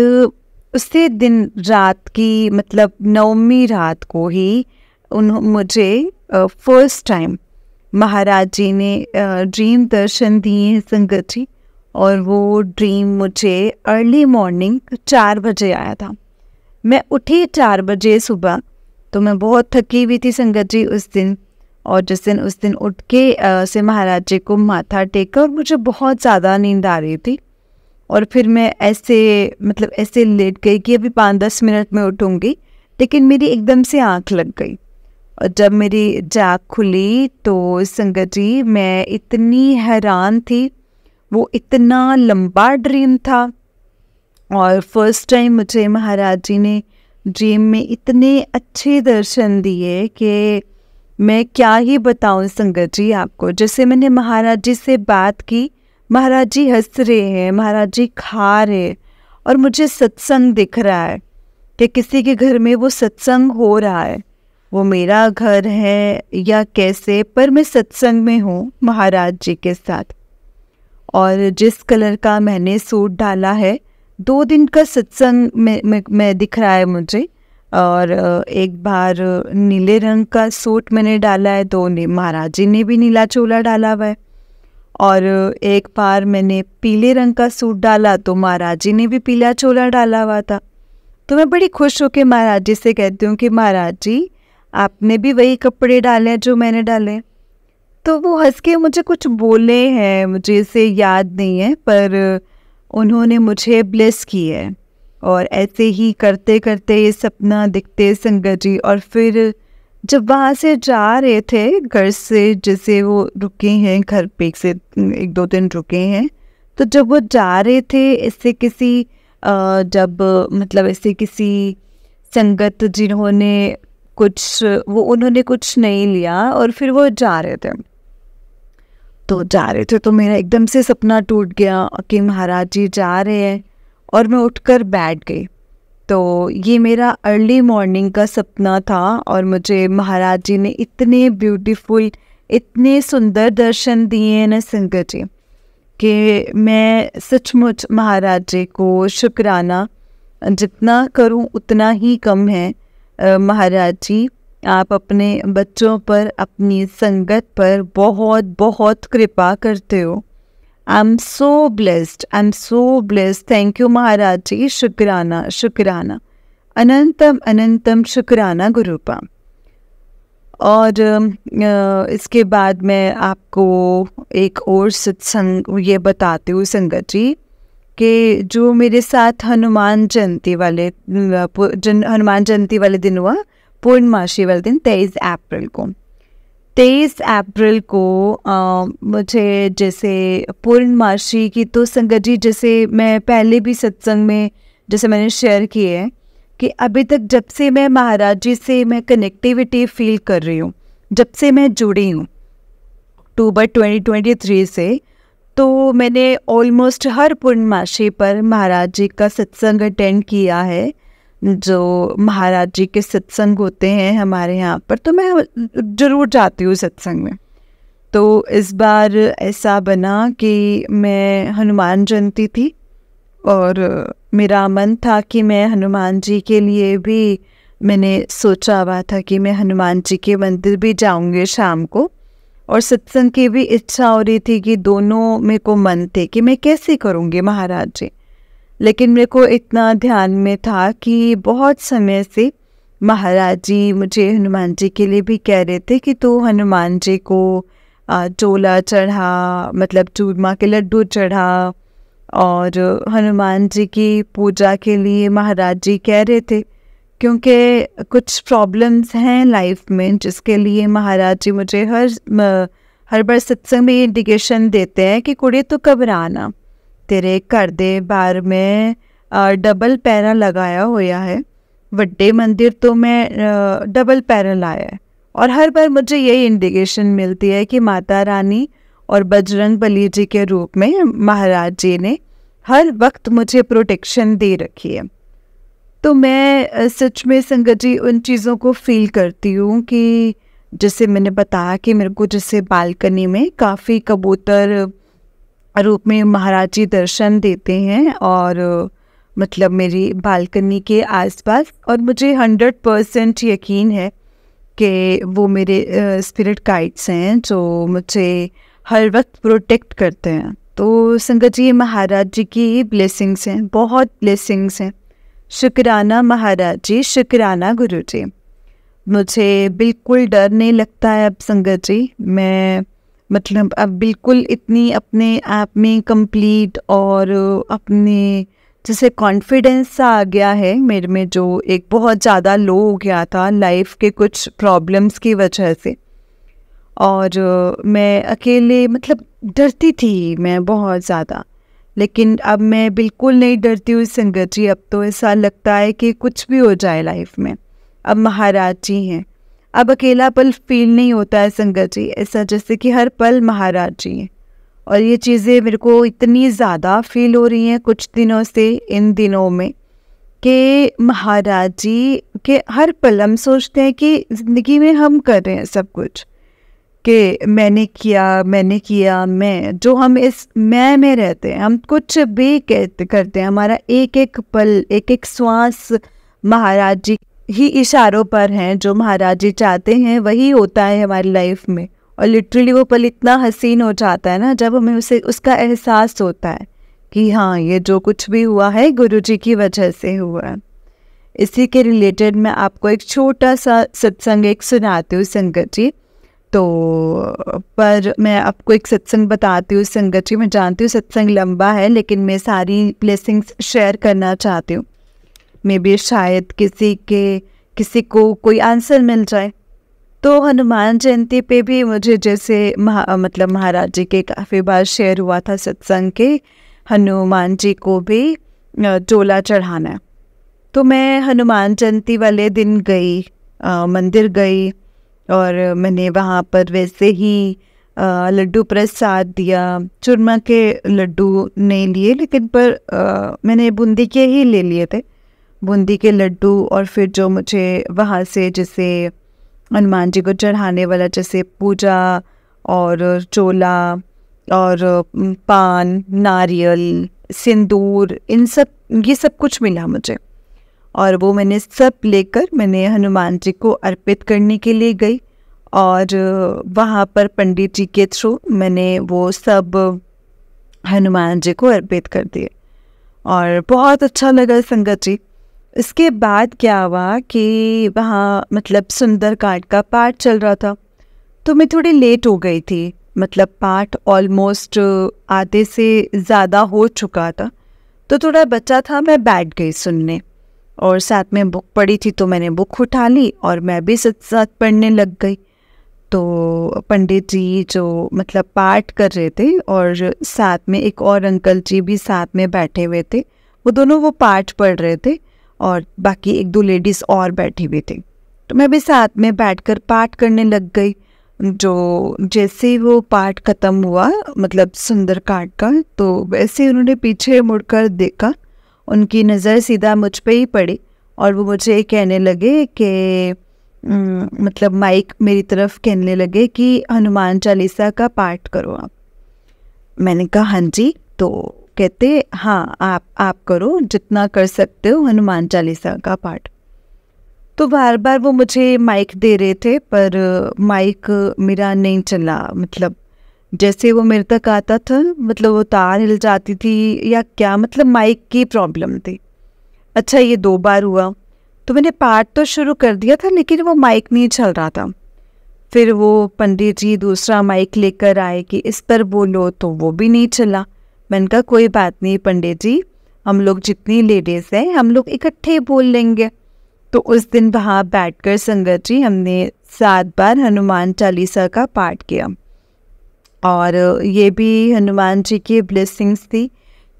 उसी दिन रात की नवमी रात को ही मुझे फर्स्ट टाइम महाराज जी ने ड्रीम दर्शन दिए संगत जी। और वो ड्रीम मुझे अर्ली मॉर्निंग 4 बजे आया था। मैं उठी 4 बजे सुबह, तो मैं बहुत थकी हुई थी संगत जी उस दिन। और उस दिन उठ के से महाराज जी को माथा टेका और मुझे बहुत ज़्यादा नींद आ रही थी। और फिर मैं ऐसे लेट गई कि अभी 5-10 मिनट में उठूँगी, लेकिन मेरी एकदम से आँख लग गई। और जब मेरी जाग खुली तो संगत जी मैं इतनी हैरान थी, वो इतना लंबा ड्रीम था। और फर्स्ट टाइम मुझे महाराज जी ने ड्रीम में इतने अच्छे दर्शन दिए कि मैं क्या ही बताऊं संगत जी आपको। जैसे मैंने महाराज जी से बात की, महाराज जी हंस रहे हैं, महाराज जी खा रहे, और मुझे सत्संग दिख रहा है कि किसी के घर में वो सत्संग हो रहा है। वो मेरा घर है या कैसे, पर मैं सत्संग में हूँ महाराज जी के साथ। और जिस कलर का मैंने सूट डाला है, 2 दिन का सत्संग में दिख रहा है मुझे। और एक बार नीले रंग का सूट मैंने डाला है, तो महाराज जी ने भी नीला चोला डाला हुआ है। और एक बार मैंने पीले रंग का सूट डाला, तो महाराज जी ने भी पीला चोला डाला हुआ था। तो मैं बड़ी खुश होकर महाराज जी से कहती हूँ कि महाराज जी आपने भी वही कपड़े डाले हैं जो मैंने डाले। तो वो हंस के मुझे कुछ बोले हैं, मुझे इसे याद नहीं है, पर उन्होंने मुझे ब्लेस की है। और ऐसे ही करते करते ये सपना दिखते संगत जी। और फिर जब वहाँ से जा रहे थे घर से, जैसे वो रुके हैं घर पे से 1-2 दिन रुके हैं, तो जब वो जा रहे थे ऐसे किसी ऐसे किसी संगत जिन्होंने उन्होंने कुछ नहीं लिया और फिर वो जा रहे थे, तो मेरा एकदम से सपना टूट गया कि महाराज जी जा रहे हैं, और मैं उठकर बैठ गई। तो ये मेरा अर्ली मॉर्निंग का सपना था। और मुझे महाराज जी ने इतने ब्यूटीफुल, इतने सुंदर दर्शन दिए हैं ना संगत जी, कि मैं सचमुच महाराज जी को शुक्राना जितना करूं उतना ही कम है। महाराज जी आप अपने बच्चों पर, अपनी संगत पर बहुत बहुत कृपा करते हो। I am so blessed. Thank you Maharaj ji, शुक्राना, अनंतम अनंतम शुक्राना गुरुपा। और इसके बाद मैं आपको एक और सत्संग ये बताती हूँ संगत जी, कि जो मेरे साथ हनुमान जयंती वाले दिन हुआ, पूर्णमासी वाले दिन 23 अप्रैल को मुझे, जैसे पूर्णमासी की तो संगत जी, जैसे मैं पहले भी सत्संग में जैसे मैंने शेयर किए हैं कि अभी तक जब से मैं महाराज जी से मैं कनेक्टिविटी फील कर रही हूँ, जब से मैं जुड़ी हूँ अक्टूबर 2023 से, तो मैंने ऑलमोस्ट हर पूर्णमासी पर महाराज जी का सत्संग अटेंड किया है। जो महाराज जी के सत्संग होते हैं हमारे यहाँ पर, तो मैं ज़रूर जाती हूँ सत्संग में। तो इस बार ऐसा बना कि मैं हनुमान जयंती थी और मेरा मन था कि मैं हनुमान जी के लिए भी, मैंने सोचा हुआ था कि मैं हनुमान जी के मंदिर भी जाऊंगी शाम को, और सत्संग की भी इच्छा हो रही थी कि दोनों मेरे को मन थे कि मैं कैसे करूँगी महाराज जी। लेकिन मेरे को इतना ध्यान में था कि बहुत समय से महाराज जी मुझे हनुमान जी के लिए भी कह रहे थे कि तू हनुमान जी को चोला चढ़ा, मतलब चूरमा के लड्डू चढ़ा, और हनुमान जी की पूजा के लिए महाराज जी कह रहे थे, क्योंकि कुछ प्रॉब्लम्स हैं लाइफ में जिसके लिए महाराज जी मुझे हर बार सत्संग में इंडिकेशन देते हैं कि कुड़ी तो घबराना, तेरे घर दे बार में डबल पैरा लगाया होया है, वड्डे मंदिर तो मैं डबल पैरा लाया है। और हर बार मुझे यही इंडिकेशन मिलती है कि माता रानी और बजरंग बली जी के रूप में महाराज जी ने हर वक्त मुझे प्रोटेक्शन दे रखी है। तो मैं सच में संगत जी उन चीज़ों को फील करती हूँ कि जैसे मैंने बताया कि मेरे को जैसे बालकनी में काफ़ी कबूतर रूप में महाराज जी दर्शन देते हैं, और मतलब मेरी बालकनी के आसपास, और मुझे 100% यकीन है कि वो मेरे स्पिरिट गाइड्स हैं जो मुझे हर वक्त प्रोटेक्ट करते हैं। तो संगत जी, महाराज जी की ब्लेसिंग्स हैं, बहुत ब्लेसिंग्स हैं। शुक्राना महाराज जी, शुक्राना गुरु जी। मुझे बिल्कुल डर नहीं लगता है अब संगत जी। मैं मतलब अब बिल्कुल इतनी अपने आप में कंप्लीट और अपने जैसे कॉन्फिडेंस सा आ गया है मेरे में, जो एक बहुत ज़्यादा लो हो गया था लाइफ के कुछ प्रॉब्लम्स की वजह से। और मैं अकेले मतलब डरती थी मैं बहुत ज़्यादा, लेकिन अब मैं बिल्कुल नहीं डरती हूँ संगत जी। अब तो ऐसा लगता है कि कुछ भी हो जाए लाइफ में, अब महाराज जी हैं। अब अकेला पल फील नहीं होता है संगत जी, ऐसा जैसे कि हर पल महाराज जी हैं। और ये चीज़ें मेरे को इतनी ज़्यादा फील हो रही हैं कुछ दिनों से, इन दिनों में, कि महाराज जी के हर पल हम सोचते हैं कि ज़िंदगी में हम कर रहे हैं सब कुछ, कि मैंने किया, मैं जो हम इस मैं में रहते हैं, हम कुछ भी करते हैं, हमारा एक एक पल, एक एक श्वास महाराज जी ही इशारों पर हैं। जो महाराज जी चाहते हैं वही होता है हमारी लाइफ में। और लिटरली वो पल इतना हसीन हो जाता है ना, जब हमें उसका एहसास होता है कि हाँ, ये जो कुछ भी हुआ है गुरु जी की वजह से हुआ है। इसी के रिलेटेड मैं आपको एक छोटा सा सत्संग एक सुनाती हूँ संगत जी। तो पर मैं आपको एक सत्संग बताती हूँ संगत जी। मैं जानती हूँ सत्संग लंबा है, लेकिन मैं सारी ब्लेसिंग्स शेयर करना चाहती हूँ। मे बी शायद किसी को कोई आंसर मिल जाए। तो हनुमान जयंती पे भी मुझे जैसे मतलब महाराज जी के काफ़ी बार शेयर हुआ था सत्संग के, हनुमान जी को भी चोला चढ़ाना है। तो मैं हनुमान जयंती वाले दिन गई, मंदिर गई, और मैंने वहाँ पर वैसे ही लड्डू प्रसाद दिया। चूरमा के लड्डू नहीं लिए, लेकिन पर मैंने बूंदी के ही ले लिए थे, बूंदी के लड्डू। और फिर जो मुझे वहाँ से जैसे हनुमान जी को चढ़ाने वाला जैसे पूजा और चोला और पान, नारियल, सिंदूर, ये सब कुछ मिला मुझे। और वो मैंने सब लेकर मैंने हनुमान जी को अर्पित करने के लिए गई। और वहाँ पर पंडित जी के थ्रू मैंने वो सब हनुमान जी को अर्पित कर दिए, और बहुत अच्छा लगा संगत जी। इसके बाद क्या हुआ कि वहाँ मतलब सुंदरकांड का पाठ चल रहा था, तो मैं थोड़ी लेट हो गई थी। मतलब पाठ ऑलमोस्ट आधे से ज़्यादा हो चुका था, तो थोड़ा बचा था, मैं बैठ गई सुनने। और साथ में बुक पड़ी थी, तो मैंने बुक उठा ली और मैं भी साथ पढ़ने लग गई। तो पंडित जी जो मतलब पाठ कर रहे थे, और साथ में एक और अंकल जी भी साथ में बैठे हुए थे, वो दोनों वो पाठ पढ़ रहे थे, और बाकी एक दो लेडीज़ और बैठी हुई थी। तो मैं भी साथ में बैठकर पाठ करने लग गई। जो जैसे वो पाठ ख़त्म हुआ मतलब सुंदरकांड का, तो वैसे उन्होंने पीछे मुड़कर देखा, उनकी नज़र सीधा मुझ पे ही पड़ी, और वो मुझे कहने लगे कि मतलब माइक मेरी तरफ कहने लगे कि हनुमान चालीसा का पाठ करो आप। मैंने कहा हाँ जी। तो कहते हाँ, आप करो, जितना कर सकते हो हनुमान चालीसा का पाठ। तो बार बार वो मुझे माइक दे रहे थे, पर माइक मेरा नहीं चला। मतलब जैसे वो मेरे तक आता था, मतलब वो तार हिल जाती थी या क्या, मतलब माइक की प्रॉब्लम थी। अच्छा, ये 2 बार हुआ। तो मैंने पाठ तो शुरू कर दिया था, लेकिन वो माइक नहीं चल रहा था। फिर वो पंडित जी दूसरा माइक लेकर आए कि इस पर बोलो, तो वो भी नहीं चला। मैंने कहा कोई बात नहीं पंडित जी, हम लोग जितनी लेडीज़ हैं हम लोग इकट्ठे बोल लेंगे। तो उस दिन वहाँ बैठकर संगत जी हमने 7 बार हनुमान चालीसा का पाठ किया। और ये भी हनुमान जी की ब्लेसिंग्स थी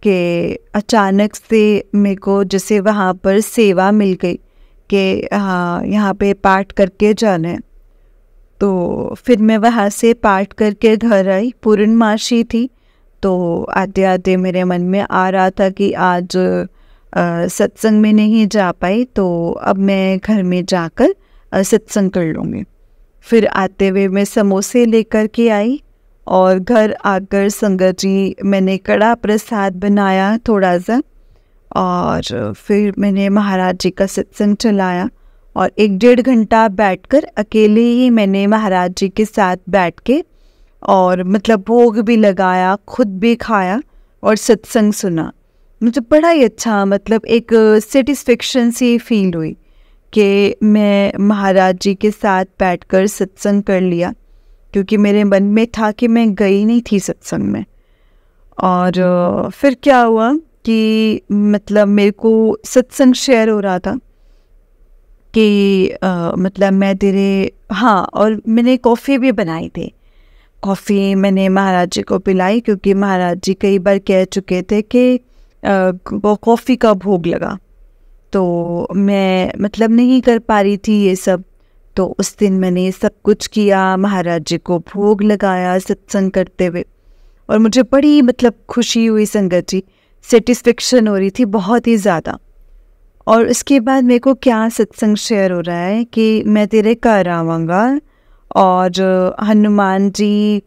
कि अचानक से मेरे को जैसे वहाँ पर सेवा मिल गई कि हाँ, यहाँ पे पाठ करके जाना है। तो फिर मैं वहाँ से पाठ करके घर आई। पूर्णमासी थी, तो आते आते मेरे मन में आ रहा था कि आज सत्संग में नहीं जा पाई, तो अब मैं घर में जाकर सत्संग कर लूँगी। फिर आते हुए मैं समोसे लेकर के आई, और घर आकर संगत जी मैंने कड़ा प्रसाद बनाया थोड़ा सा, और फिर मैंने महाराज जी का सत्संग चलाया। और 1-1.5 घंटा बैठकर अकेले ही मैंने महाराज जी के साथ बैठ के और मतलब भोग भी लगाया, खुद भी खाया और सत्संग सुना। मुझे बड़ा ही अच्छा मतलब एक सेटिस्फेक्शन सी फील हुई कि मैं महाराज जी के साथ बैठकर सत्संग कर लिया, क्योंकि मेरे मन में था कि मैं गई नहीं थी सत्संग में। और फिर क्या हुआ कि मतलब मेरे को सत्संग शेयर हो रहा था कि मतलब मैं तेरे, हाँ, और मैंने कॉफ़ी भी बनाई थी। कॉफ़ी मैंने महाराज जी को पिलाई, क्योंकि महाराज जी कई बार कह चुके थे कि वो कॉफ़ी का भोग लगा, तो मैं मतलब नहीं कर पा रही थी ये सब। तो उस दिन मैंने सब कुछ किया, महाराज जी को भोग लगाया सत्संग करते हुए, और मुझे बड़ी मतलब खुशी हुई संगत जी, सेटिस्फेक्शन हो रही थी बहुत ही ज़्यादा। और उसके बाद मेरे को क्या सत्संग शेयर हो रहा है कि मैं तेरे घर आवांगा और हनुमान जी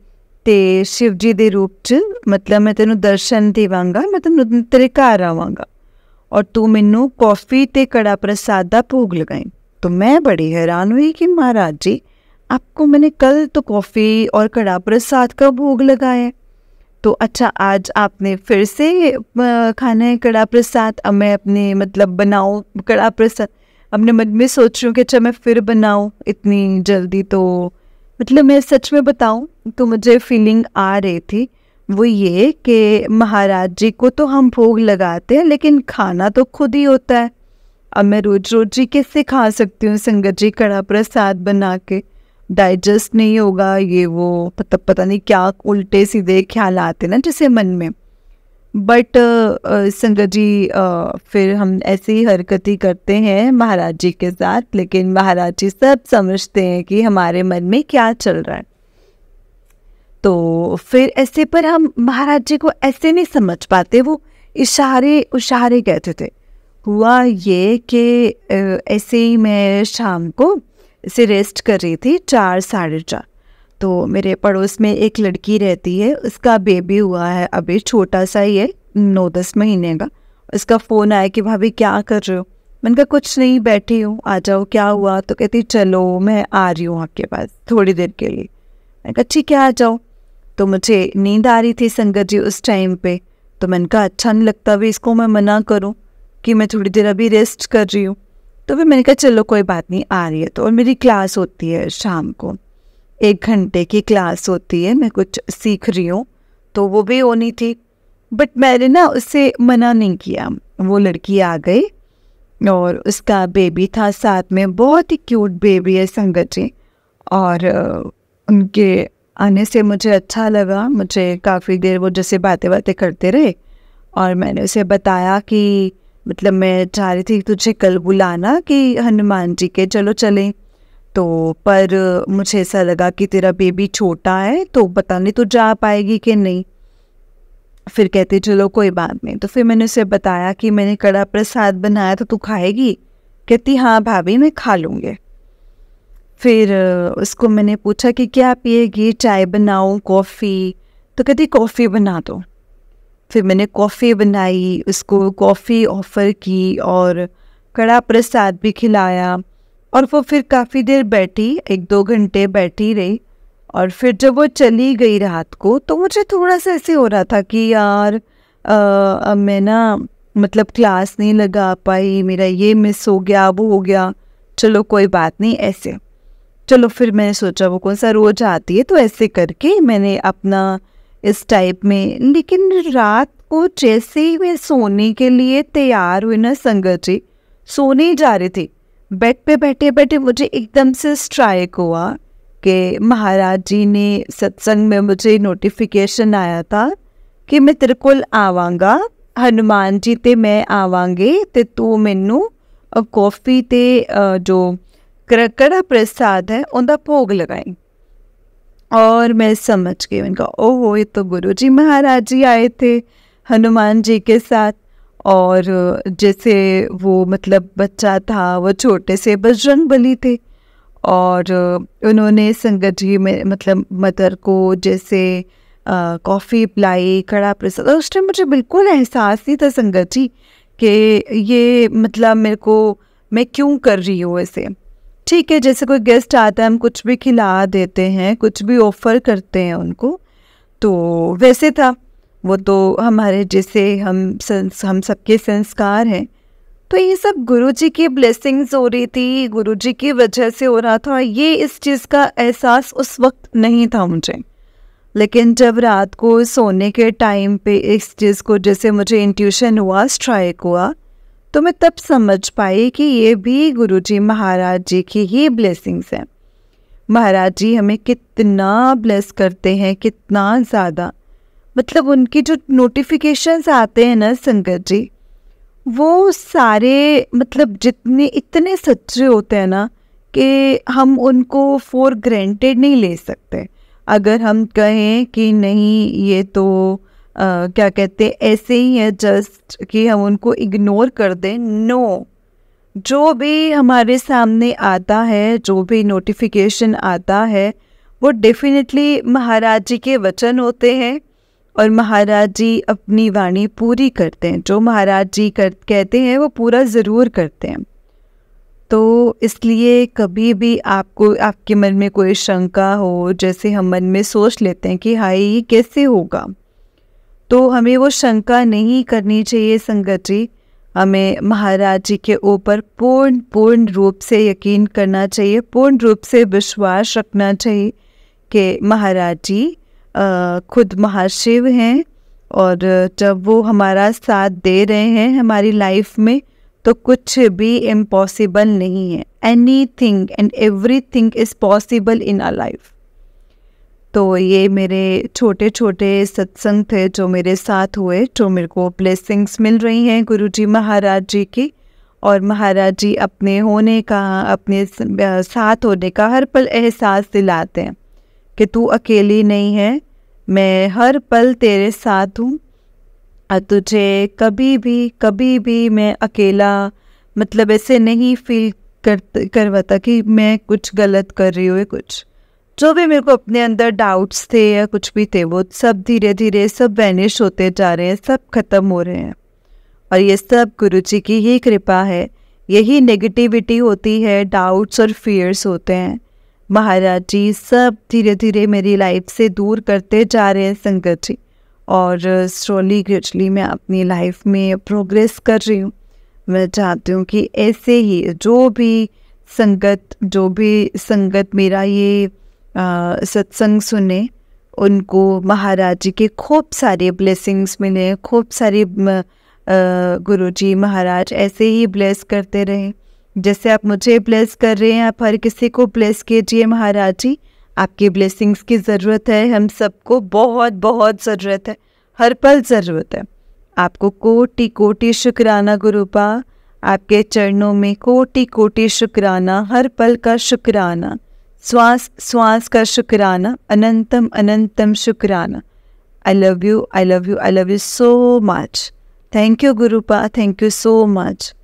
ते शिव जी दे रूप च मतलब मैं तेनों दर्शन देवांगा, मैं तेनों तेरे घर आवांगा और तू मैनू कॉफ़ी ते कड़ा प्रसाद दा भोग लगाई। तो मैं बड़ी हैरान हुई कि महाराज जी, आपको मैंने कल तो कॉफ़ी और कड़ा प्रसाद का भोग लगाया, तो अच्छा आज आपने फिर से खाना है कड़ा प्रसाद। अब मैं अपने मतलब बनाऊँ कड़ा प्रसाद, अपने मन में सोच रही हूँ कि अच्छा मैं फिर बनाऊँ इतनी जल्दी। तो मतलब मैं सच में बताऊँ तो मुझे फीलिंग आ रही थी वो ये कि महाराज जी को तो हम भोग लगाते हैं, लेकिन खाना तो खुद ही होता है। अब मैं रोज रोज जी कैसे खा सकती हूँ संगत जी कड़ा प्रसाद बना के, डाइजेस्ट नहीं होगा ये वो, पता नहीं क्या उल्टे सीधे ख्याल आते ना जैसे मन में। बट संगत जी फिर हम ऐसी ही हरकत करते हैं महाराज जी के साथ, लेकिन महाराज जी सब समझते हैं कि हमारे मन में क्या चल रहा है। तो फिर ऐसे पर हम महाराज जी को ऐसे नहीं समझ पाते, वो इशारे कहते थे। हुआ ये कि ऐसे ही मैं शाम को ऐसे रेस्ट कर रही थी 4 साढ़े 4, तो मेरे पड़ोस में एक लड़की रहती है, उसका बेबी हुआ है, अभी छोटा सा ही है 9-10 महीने का। उसका फ़ोन आया कि भाभी क्या कर रहे हो? मैंने कहा कुछ नहीं, बैठी हूँ, आ जाओ, क्या हुआ? तो कहती चलो मैं आ रही हूँ आपके पास थोड़ी देर के लिए। मैंने कहा ठीक है आ जाओ। तो मुझे नींद आ रही थी संगत जी उस टाइम पे, तो मैंने कहा अच्छा नहीं लगता भी इसको मैं मना करूँ कि मैं थोड़ी देर अभी रेस्ट कर रही हूँ। तो फिर मैंने कहा चलो कोई बात नहीं, आ रही है तो। और मेरी क्लास होती है शाम को, 1 घंटे की क्लास होती है, मैं कुछ सीख रही हूँ, तो वो भी होनी थी। बट मैंने ना उससे मना नहीं किया। वो लड़की आ गई और उसका बेबी था साथ में, बहुत ही क्यूट बेबी है संगत जी। और उनके आने से मुझे अच्छा लगा, मुझे काफ़ी देर वो जैसे बातें करते रहे। और मैंने उसे बताया कि मतलब मैं चाह रही थी तुझे कल बुलाना कि हनुमान जी के चलो चलें, तो पर मुझे ऐसा लगा कि तेरा बेबी छोटा है तो पता नहीं तू जा पाएगी कि नहीं। फिर कहते चलो कोई बात नहीं। तो फिर मैंने उसे बताया कि मैंने कड़ा प्रसाद बनाया तो तू खाएगी? कहती हाँ भाभी मैं खा लूँगी। फिर उसको मैंने पूछा कि क्या पिएगी, चाय बनाऊँ कॉफ़ी? तो कहती कॉफ़ी बना दो। फिर मैंने कॉफ़ी बनाई, उसको कॉफ़ी ऑफ़र की और कड़ा प्रसाद भी खिलाया। और वो फिर काफ़ी देर बैठी, 1-2 घंटे बैठी रही। और फिर जब वो चली गई रात को, तो मुझे थोड़ा सा ऐसे हो रहा था कि यार अब मैं ना मतलब क्लास नहीं लगा पाई, मेरा ये मिस हो गया, वो हो गया, चलो कोई बात नहीं ऐसे। चलो फिर मैंने सोचा वो कौन सा रोज आती है, तो ऐसे करके मैंने अपना इस टाइप में। लेकिन रात को जैसे ही मैं सोने के लिए तैयार हुई ना संगत जी, सोने ही जा रही थी, बेड पे बैठे बैठे मुझे एकदम से स्ट्राइक हुआ कि महाराज जी ने सत्संग में मुझे नोटिफिकेशन आया था कि मैं तेरे कोल आवांगा, हनुमान जी ते मैं आवांगे ते तू मैनू कॉफ़ी ते जो कड़ा प्रसाद है उनका भोग लगाई। और मैं समझ गई, मैंने कहा ओहो ये तो गुरु जी महाराज जी आए थे हनुमान जी के साथ। और जैसे वो मतलब बच्चा था, वो छोटे से बजरंगबली थे। और उन्होंने संगत जी में मतलब मदर को जैसे कॉफ़ी पिलाई, कड़ा प्रसाद। और उस टाइम मुझे बिल्कुल एहसास नहीं था संगत जी कि ये मतलब मेरे को मैं क्यों कर रही हूँ ऐसे। ठीक है, जैसे कोई गेस्ट आता है हम कुछ भी खिला देते हैं, कुछ भी ऑफर करते हैं उनको, तो वैसे था वो तो हमारे जैसे हम सबके संस्कार हैं। तो ये सब गुरुजी की ब्लेसिंग्स हो रही थी, गुरुजी की वजह से हो रहा था। ये इस चीज़ का एहसास उस वक्त नहीं था मुझे, लेकिन जब रात को सोने के टाइम पे इस चीज़ को जैसे मुझे इंट्यूशन हुआ, स्ट्राइक हुआ, तो मैं तब समझ पाई कि ये भी गुरुजी महाराज जी की ही ब्लेसिंग्स हैं। महाराज जी हमें कितना ब्लेस करते हैं, कितना ज़्यादा। मतलब उनकी जो नोटिफिकेशंस आते हैं ना संगत जी, वो सारे मतलब जितने इतने सच्चे होते हैं ना कि हम उनको फॉर ग्रांटेड नहीं ले सकते। अगर हम कहें कि नहीं ये तो क्या कहते हैं ऐसे ही है जस्ट कि हम उनको इग्नोर कर दें, नो। जो भी हमारे सामने आता है, जो भी नोटिफिकेशन आता है, वो डेफिनेटली महाराज जी के वचन होते हैं और महाराज जी अपनी वाणी पूरी करते हैं। जो महाराज जी कहते हैं वो पूरा ज़रूर करते हैं। तो इसलिए कभी भी आपको आपके मन में कोई शंका हो, जैसे हम मन में सोच लेते हैं कि हाय ये कैसे होगा, तो हमें वो शंका नहीं करनी चाहिए संगत जी। हमें महाराज जी के ऊपर पूर्ण रूप से यकीन करना चाहिए, पूर्ण रूप से विश्वास रखना चाहिए कि महाराज जी खुद महाशिव हैं और जब वो हमारा साथ दे रहे हैं हमारी लाइफ में तो कुछ भी इम्पॉसिबल नहीं है। Anything and everything is possible in our life. तो ये मेरे छोटे छोटे सत्संग थे जो मेरे साथ हुए, जो मेरे को ब्लेसिंग्स मिल रही हैं गुरुजी महाराज जी की। और महाराज जी अपने होने का, अपने साथ होने का हर पल एहसास दिलाते हैं कि तू अकेली नहीं है, मैं हर पल तेरे साथ हूँ और तुझे कभी भी मैं अकेला मतलब ऐसे नहीं फील करवाता कि मैं कुछ गलत कर रही हूँ। कुछ जो भी मेरे को अपने अंदर डाउट्स थे या कुछ भी थे वो सब धीरे धीरे सब वैनिश होते जा रहे हैं, सब खत्म हो रहे हैं। और ये सब गुरुजी की ही कृपा है। यही नेगेटिविटी होती है, डाउट्स और फियर्स होते हैं, महाराज जी सब धीरे धीरे मेरी लाइफ से दूर करते जा रहे हैं संगत जी। और स्लोली ग्रेजुअली मैं अपनी लाइफ में प्रोग्रेस कर रही हूँ। मैं चाहती हूँ कि ऐसे ही जो भी संगत मेरा ये सत्संग सुने, उनको महाराज जी के खूब सारे ब्लेसिंग्स मिले, खूब सारी गुरुजी महाराज ऐसे ही ब्लेस करते रहें। जैसे आप मुझे ब्लेस कर रहे हैं, आप हर किसी को ब्लेस कीजिए महाराज जी। आपकी ब्लेसिंग्स की ज़रूरत है, हम सबको बहुत बहुत ज़रूरत है, हर पल ज़रूरत है। आपको कोटि कोटि शुक्राना गुरुपा, आपके चरणों में कोटि कोटि शुक्राना, हर पल का शुक्राना, श्वास श्वास का शुक्राना, अनंतम अनंतम शुक्राना। I love you, I love you, I love you so much. Thank you गुरुपा, thank you so much.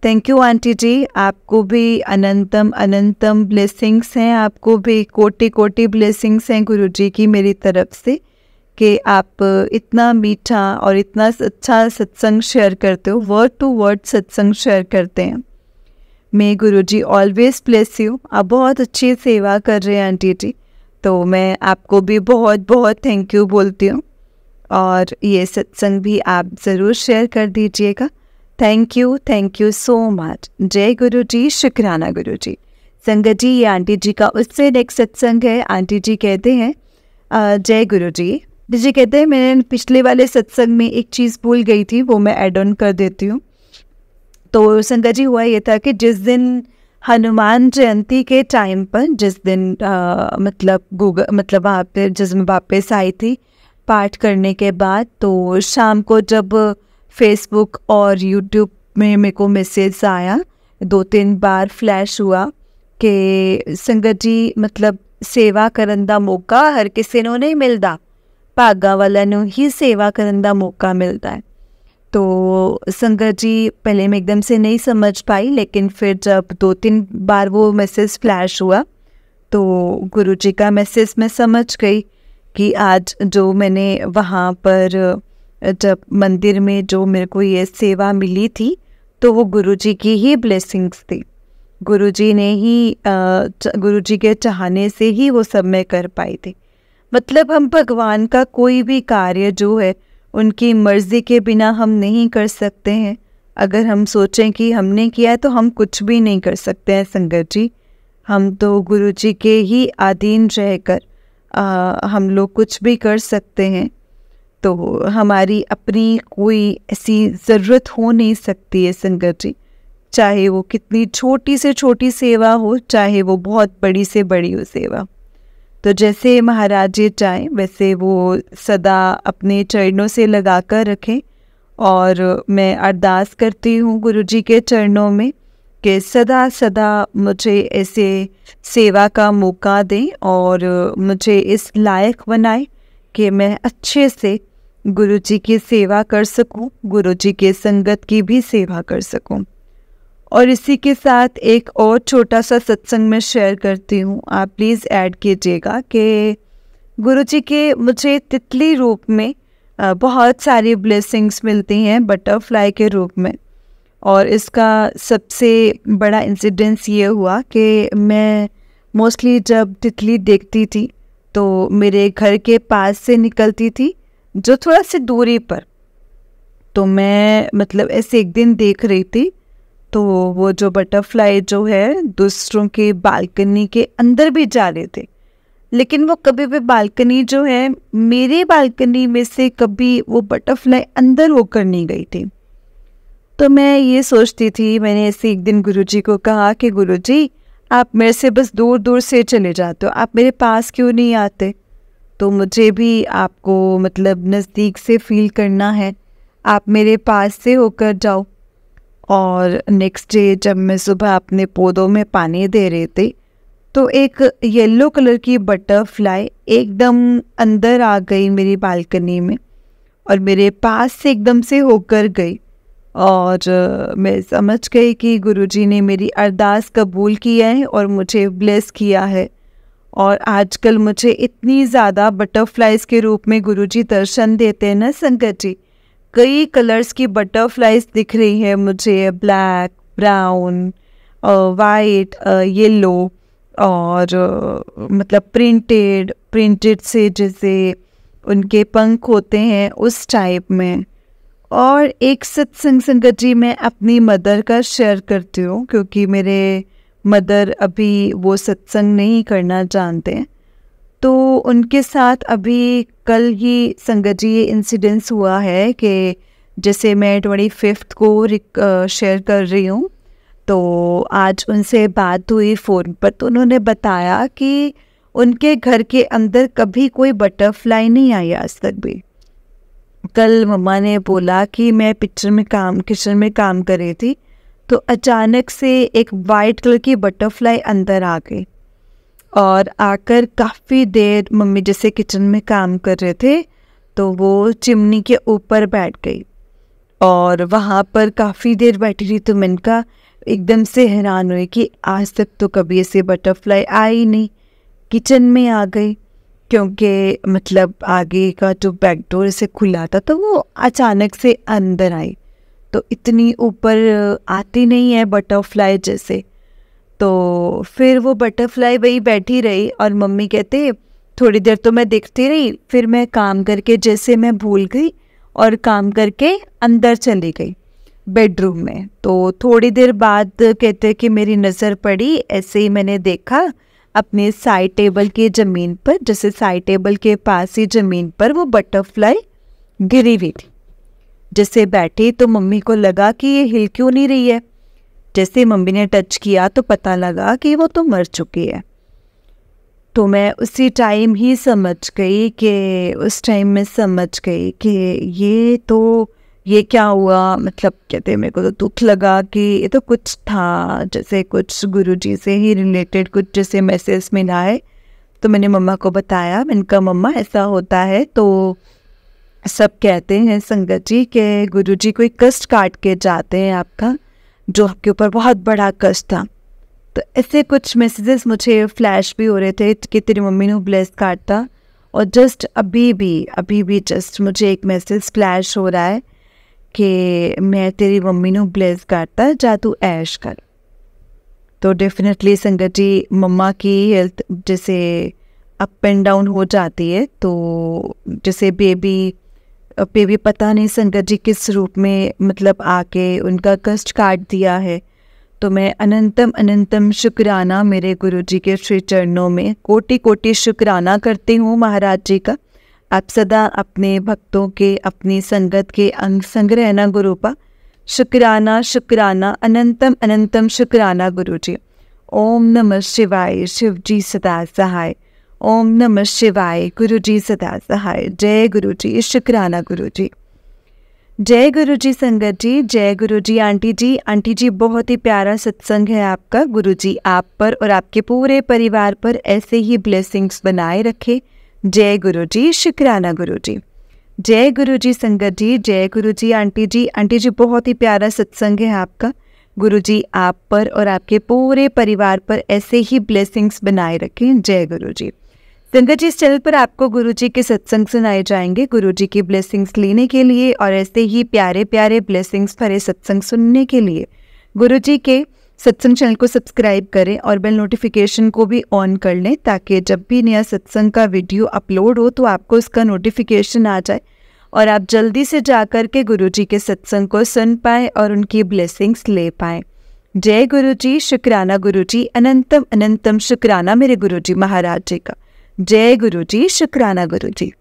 Thank you aunty ji, आपको भी अनंतम अनंतम ब्लेसिंग्स हैं, आपको भी कोटि कोटि ब्लेसिंग्स हैं गुरुजी की मेरी तरफ से कि आप इतना मीठा और इतना अच्छा सत्संग शेयर करते हो, वर्ड टू वर्ड सत्संग शेयर करते हैं। मे गुरुजी ऑलवेज ब्लेस यू। आप बहुत अच्छी सेवा कर रहे हैं आंटी जी, तो मैं आपको भी बहुत बहुत थैंक यू बोलती हूँ। और ये सत्संग भी आप ज़रूर शेयर कर दीजिएगा। Thank you so much. जय गुरु जी, शुक्राना गुरु जी। संगत जी ये आंटी जी का उससे नेक्स्ट सत्संग है। आंटी जी कहते हैं जय गुरु जी। जी कहते हैं मैंने पिछले वाले सत्संग में एक चीज़ भूल गई थी, वो मैं ऐड ऑन कर देती हूँ। तो संगत जी हुआ ये था कि जिस दिन हनुमान जयंती के टाइम पर, जिस दिन मतलब वहाँ पे जिस मैं वापस आई थी पाठ करने के बाद, तो शाम को जब फेसबुक और यूट्यूब में मेरे को मैसेज आया, 2-3 बार फ्लैश हुआ कि संगत जी मतलब सेवा करन दा मौका हर किसी ਨੂੰ नहीं मिलता, भागा वाला ਨੂੰ ही सेवा करन दा मौका मिलता है। तो संगत जी पहले मैं एकदम से नहीं समझ पाई, लेकिन फिर जब 2-3 बार वो मैसेज फ्लैश हुआ तो गुरुजी का मैसेज मैं समझ गई कि आज जो मैंने वहाँ पर जब मंदिर में जो मेरे को ये सेवा मिली थी तो वो गुरुजी की ही ब्लेसिंग्स थी। गुरुजी ने ही गुरुजी के चाहने से ही वो सब मैं कर पाई थी। मतलब हम भगवान का कोई भी कार्य जो है उनकी मर्ज़ी के बिना हम नहीं कर सकते हैं। अगर हम सोचें कि हमने किया है तो हम कुछ भी नहीं कर सकते हैं संगत जी। हम तो गुरुजी के ही अधीन रहकर हम लोग कुछ भी कर सकते हैं। तो हमारी अपनी कोई ऐसी ज़रूरत हो नहीं सकती है संगत जी, चाहे वो कितनी छोटी से छोटी सेवा हो, चाहे वो बहुत बड़ी से बड़ी हो सेवा। तो जैसे महाराज जी चाहें वैसे वो सदा अपने चरणों से लगा कर रखें। और मैं अरदास करती हूँ गुरुजी के चरणों में कि सदा सदा मुझे ऐसे सेवा का मौका दें और मुझे इस लायक बनाए कि मैं अच्छे से गुरुजी की सेवा कर सकूं, गुरुजी के संगत की भी सेवा कर सकूं। और इसी के साथ एक और छोटा सा सत्संग में शेयर करती हूँ, आप प्लीज़ ऐड कीजिएगा कि गुरुजी के मुझे तितली रूप में बहुत सारी ब्लेसिंग्स मिलती हैं बटरफ्लाई के रूप में। और इसका सबसे बड़ा इंसिडेंस ये हुआ कि मैं मोस्टली जब तितली देखती थी तो मेरे घर के पास से निकलती थी, जो थोड़ा सी दूरी पर। तो मैं मतलब ऐसे एक दिन देख रही थी तो वो जो बटरफ्लाई जो है दूसरों के बालकनी के अंदर भी जा रहे थे, लेकिन वो कभी भी बालकनी जो है मेरे बालकनी में से कभी वो बटरफ्लाई अंदर होकर नहीं गई थी। तो मैं ये सोचती थी, मैंने ऐसे एक दिन गुरुजी को कहा कि गुरुजी आप मेरे से बस दूर दूर से चले जाते हो, आप मेरे पास क्यों नहीं आते? तो मुझे भी आपको मतलब नज़दीक से फील करना है, आप मेरे पास से होकर जाओ। और नेक्स्ट डे जब मैं सुबह अपने पौधों में पानी दे रही थी तो एक येलो कलर की बटरफ्लाई एकदम अंदर आ गई मेरी बालकनी में और मेरे पास से एकदम से होकर गई। और मैं समझ गई कि गुरुजी ने मेरी अरदास कबूल किया है और मुझे ब्लेस किया है। और आजकल मुझे इतनी ज़्यादा बटरफ्लाइज के रूप में गुरुजी दर्शन देते हैं ना संगत जी, कई कलर्स की बटरफ्लाइज दिख रही है मुझे, ब्लैक, ब्राउन, वाइट, येलो और मतलब प्रिंटेड से जैसे उनके पंख होते हैं उस टाइप में। और एक सत्संग संगत जी मैं अपनी मदर का शेयर करती हूँ, क्योंकि मेरे मदर अभी वो सत्संग नहीं करना जानते हैं। तो उनके साथ अभी कल ही संगत जी ये इंसिडेंस हुआ है कि जैसे मैं 25 को शेयर कर रही हूँ, तो आज उनसे बात हुई फ़ोन पर, तो उन्होंने बताया कि उनके घर के अंदर कभी कोई बटरफ्लाई नहीं आई आज तक भी। कल मम्मा ने बोला कि मैं किचन में काम कर रही थी तो अचानक से एक वाइट कलर की बटरफ्लाई अंदर आ गई और आकर काफ़ी देर मम्मी जैसे किचन में काम कर रहे थे तो वो चिमनी के ऊपर बैठ गई और वहाँ पर काफ़ी देर बैठी रही। तो मैंने कहा, एकदम से हैरान हुई कि आज तक तो कभी ऐसे बटरफ्लाई आई नहीं, किचन में आ गई, क्योंकि मतलब आगे का जो बैक डोर से खुला था तो वो अचानक से अंदर आई। तो इतनी ऊपर आती नहीं है बटरफ्लाई जैसे। तो फिर वो बटरफ्लाई वही बैठी रही और मम्मी कहते थोड़ी देर तो मैं देखती रही, फिर मैं काम करके जैसे मैं भूल गई और काम करके अंदर चली गई बेडरूम में। तो थोड़ी देर बाद कहते कि मेरी नज़र पड़ी, ऐसे ही मैंने देखा अपने साइड टेबल की ज़मीन पर, जैसे साइड टेबल के पास ही ज़मीन पर वो बटरफ्लाई गिरी हुई थी। जैसे बैठी तो मम्मी को लगा कि ये हिल क्यों नहीं रही है। जैसे मम्मी ने टच किया तो पता लगा कि वो तो मर चुकी है। तो मैं उसी टाइम ही समझ गई कि ये क्या हुआ। मतलब कहते मेरे को तो दुख लगा कि ये तो कुछ था, जैसे कुछ गुरुजी से ही रिलेटेड कुछ जैसे मैसेज मिला है। तो मैंने मम्मा को बताया, मैंने कहा मम्मा ऐसा होता है। तो सब कहते हैं संगत जी कि गुरुजी कोई कष्ट काट के जाते हैं आपका, जो आपके ऊपर बहुत बड़ा कष्ट था। तो ऐसे कुछ मैसेजेस मुझे फ्लैश भी हो रहे थे कि तेरी मम्मी ने ब्लेस काटा। और जस्ट अभी भी जस्ट मुझे एक मैसेज फ्लैश हो रहा है कि मैं तेरी मम्मी ने ब्लेस काटता, जा तू ऐश कर। तो डेफिनेटली संगत जी मम्मा की हेल्थ जैसे अप एंड डाउन हो जाती है। तो जैसे बेबी पता नहीं संगत जी किस रूप में मतलब आके उनका कष्ट काट दिया है। तो मैं अनंतम अनंतम शुक्राना मेरे गुरुजी के श्री चरणों में कोटि कोटि शुक्राना करती हूँ महाराज जी का। आप सदा अपने भक्तों के अपनी संगत के अंग संग रहना गुरुपा। शुक्राना शुक्राना अनंतम अनंतम शुक्राना गुरुजी। ओम नमः शिवाय, शिव जी सदा सहाय। ओम नमः शिवाय, गुरुजी सदा सहाय। जय गुरुजी, शुक्राना गुरुजी। जय गुरुजी संगत जी, जय गुरुजी आंटी जी। आंटी जी बहुत ही प्यारा सत्संग है आपका। गुरुजी आप पर और आपके पूरे परिवार पर ऐसे ही ब्लेसिंग्स बनाए रखे। जय गुरुजी, शुक्राना गुरुजी। जय गुरुजी संगत जी, जय गुरुजी आंटी जी। आंटी जी बहुत ही प्यारा सत्संग है आपका। गुरुजी आप पर और आपके पूरे परिवार पर ऐसे ही ब्लेसिंग्स बनाए रखें। जय गुरुजी। संगत जी इस चैनल पर आपको गुरुजी के सत्संग सुनाए जाएंगे। गुरुजी की ब्लेसिंग्स लेने के लिए और ऐसे ही प्यारे प्यारे ब्लेसिंग्स भरे सत्संग सुनने के लिए गुरुजी के सत्संग चैनल को सब्सक्राइब करें और बेल नोटिफिकेशन को भी ऑन कर लें, ताकि जब भी नया सत्संग का वीडियो अपलोड हो तो आपको इसका नोटिफिकेशन आ जाए और आप जल्दी से जाकर के गुरुजी के सत्संग को सुन पाएँ और उनकी ब्लेसिंग्स ले पाएँ। जय गुरुजी, शुक्राना गुरुजी। अनंतम अनंतम शुक्राना मेरे गुरुजी महाराज जी का। जय गुरुजी, शुक्राना गुरुजी।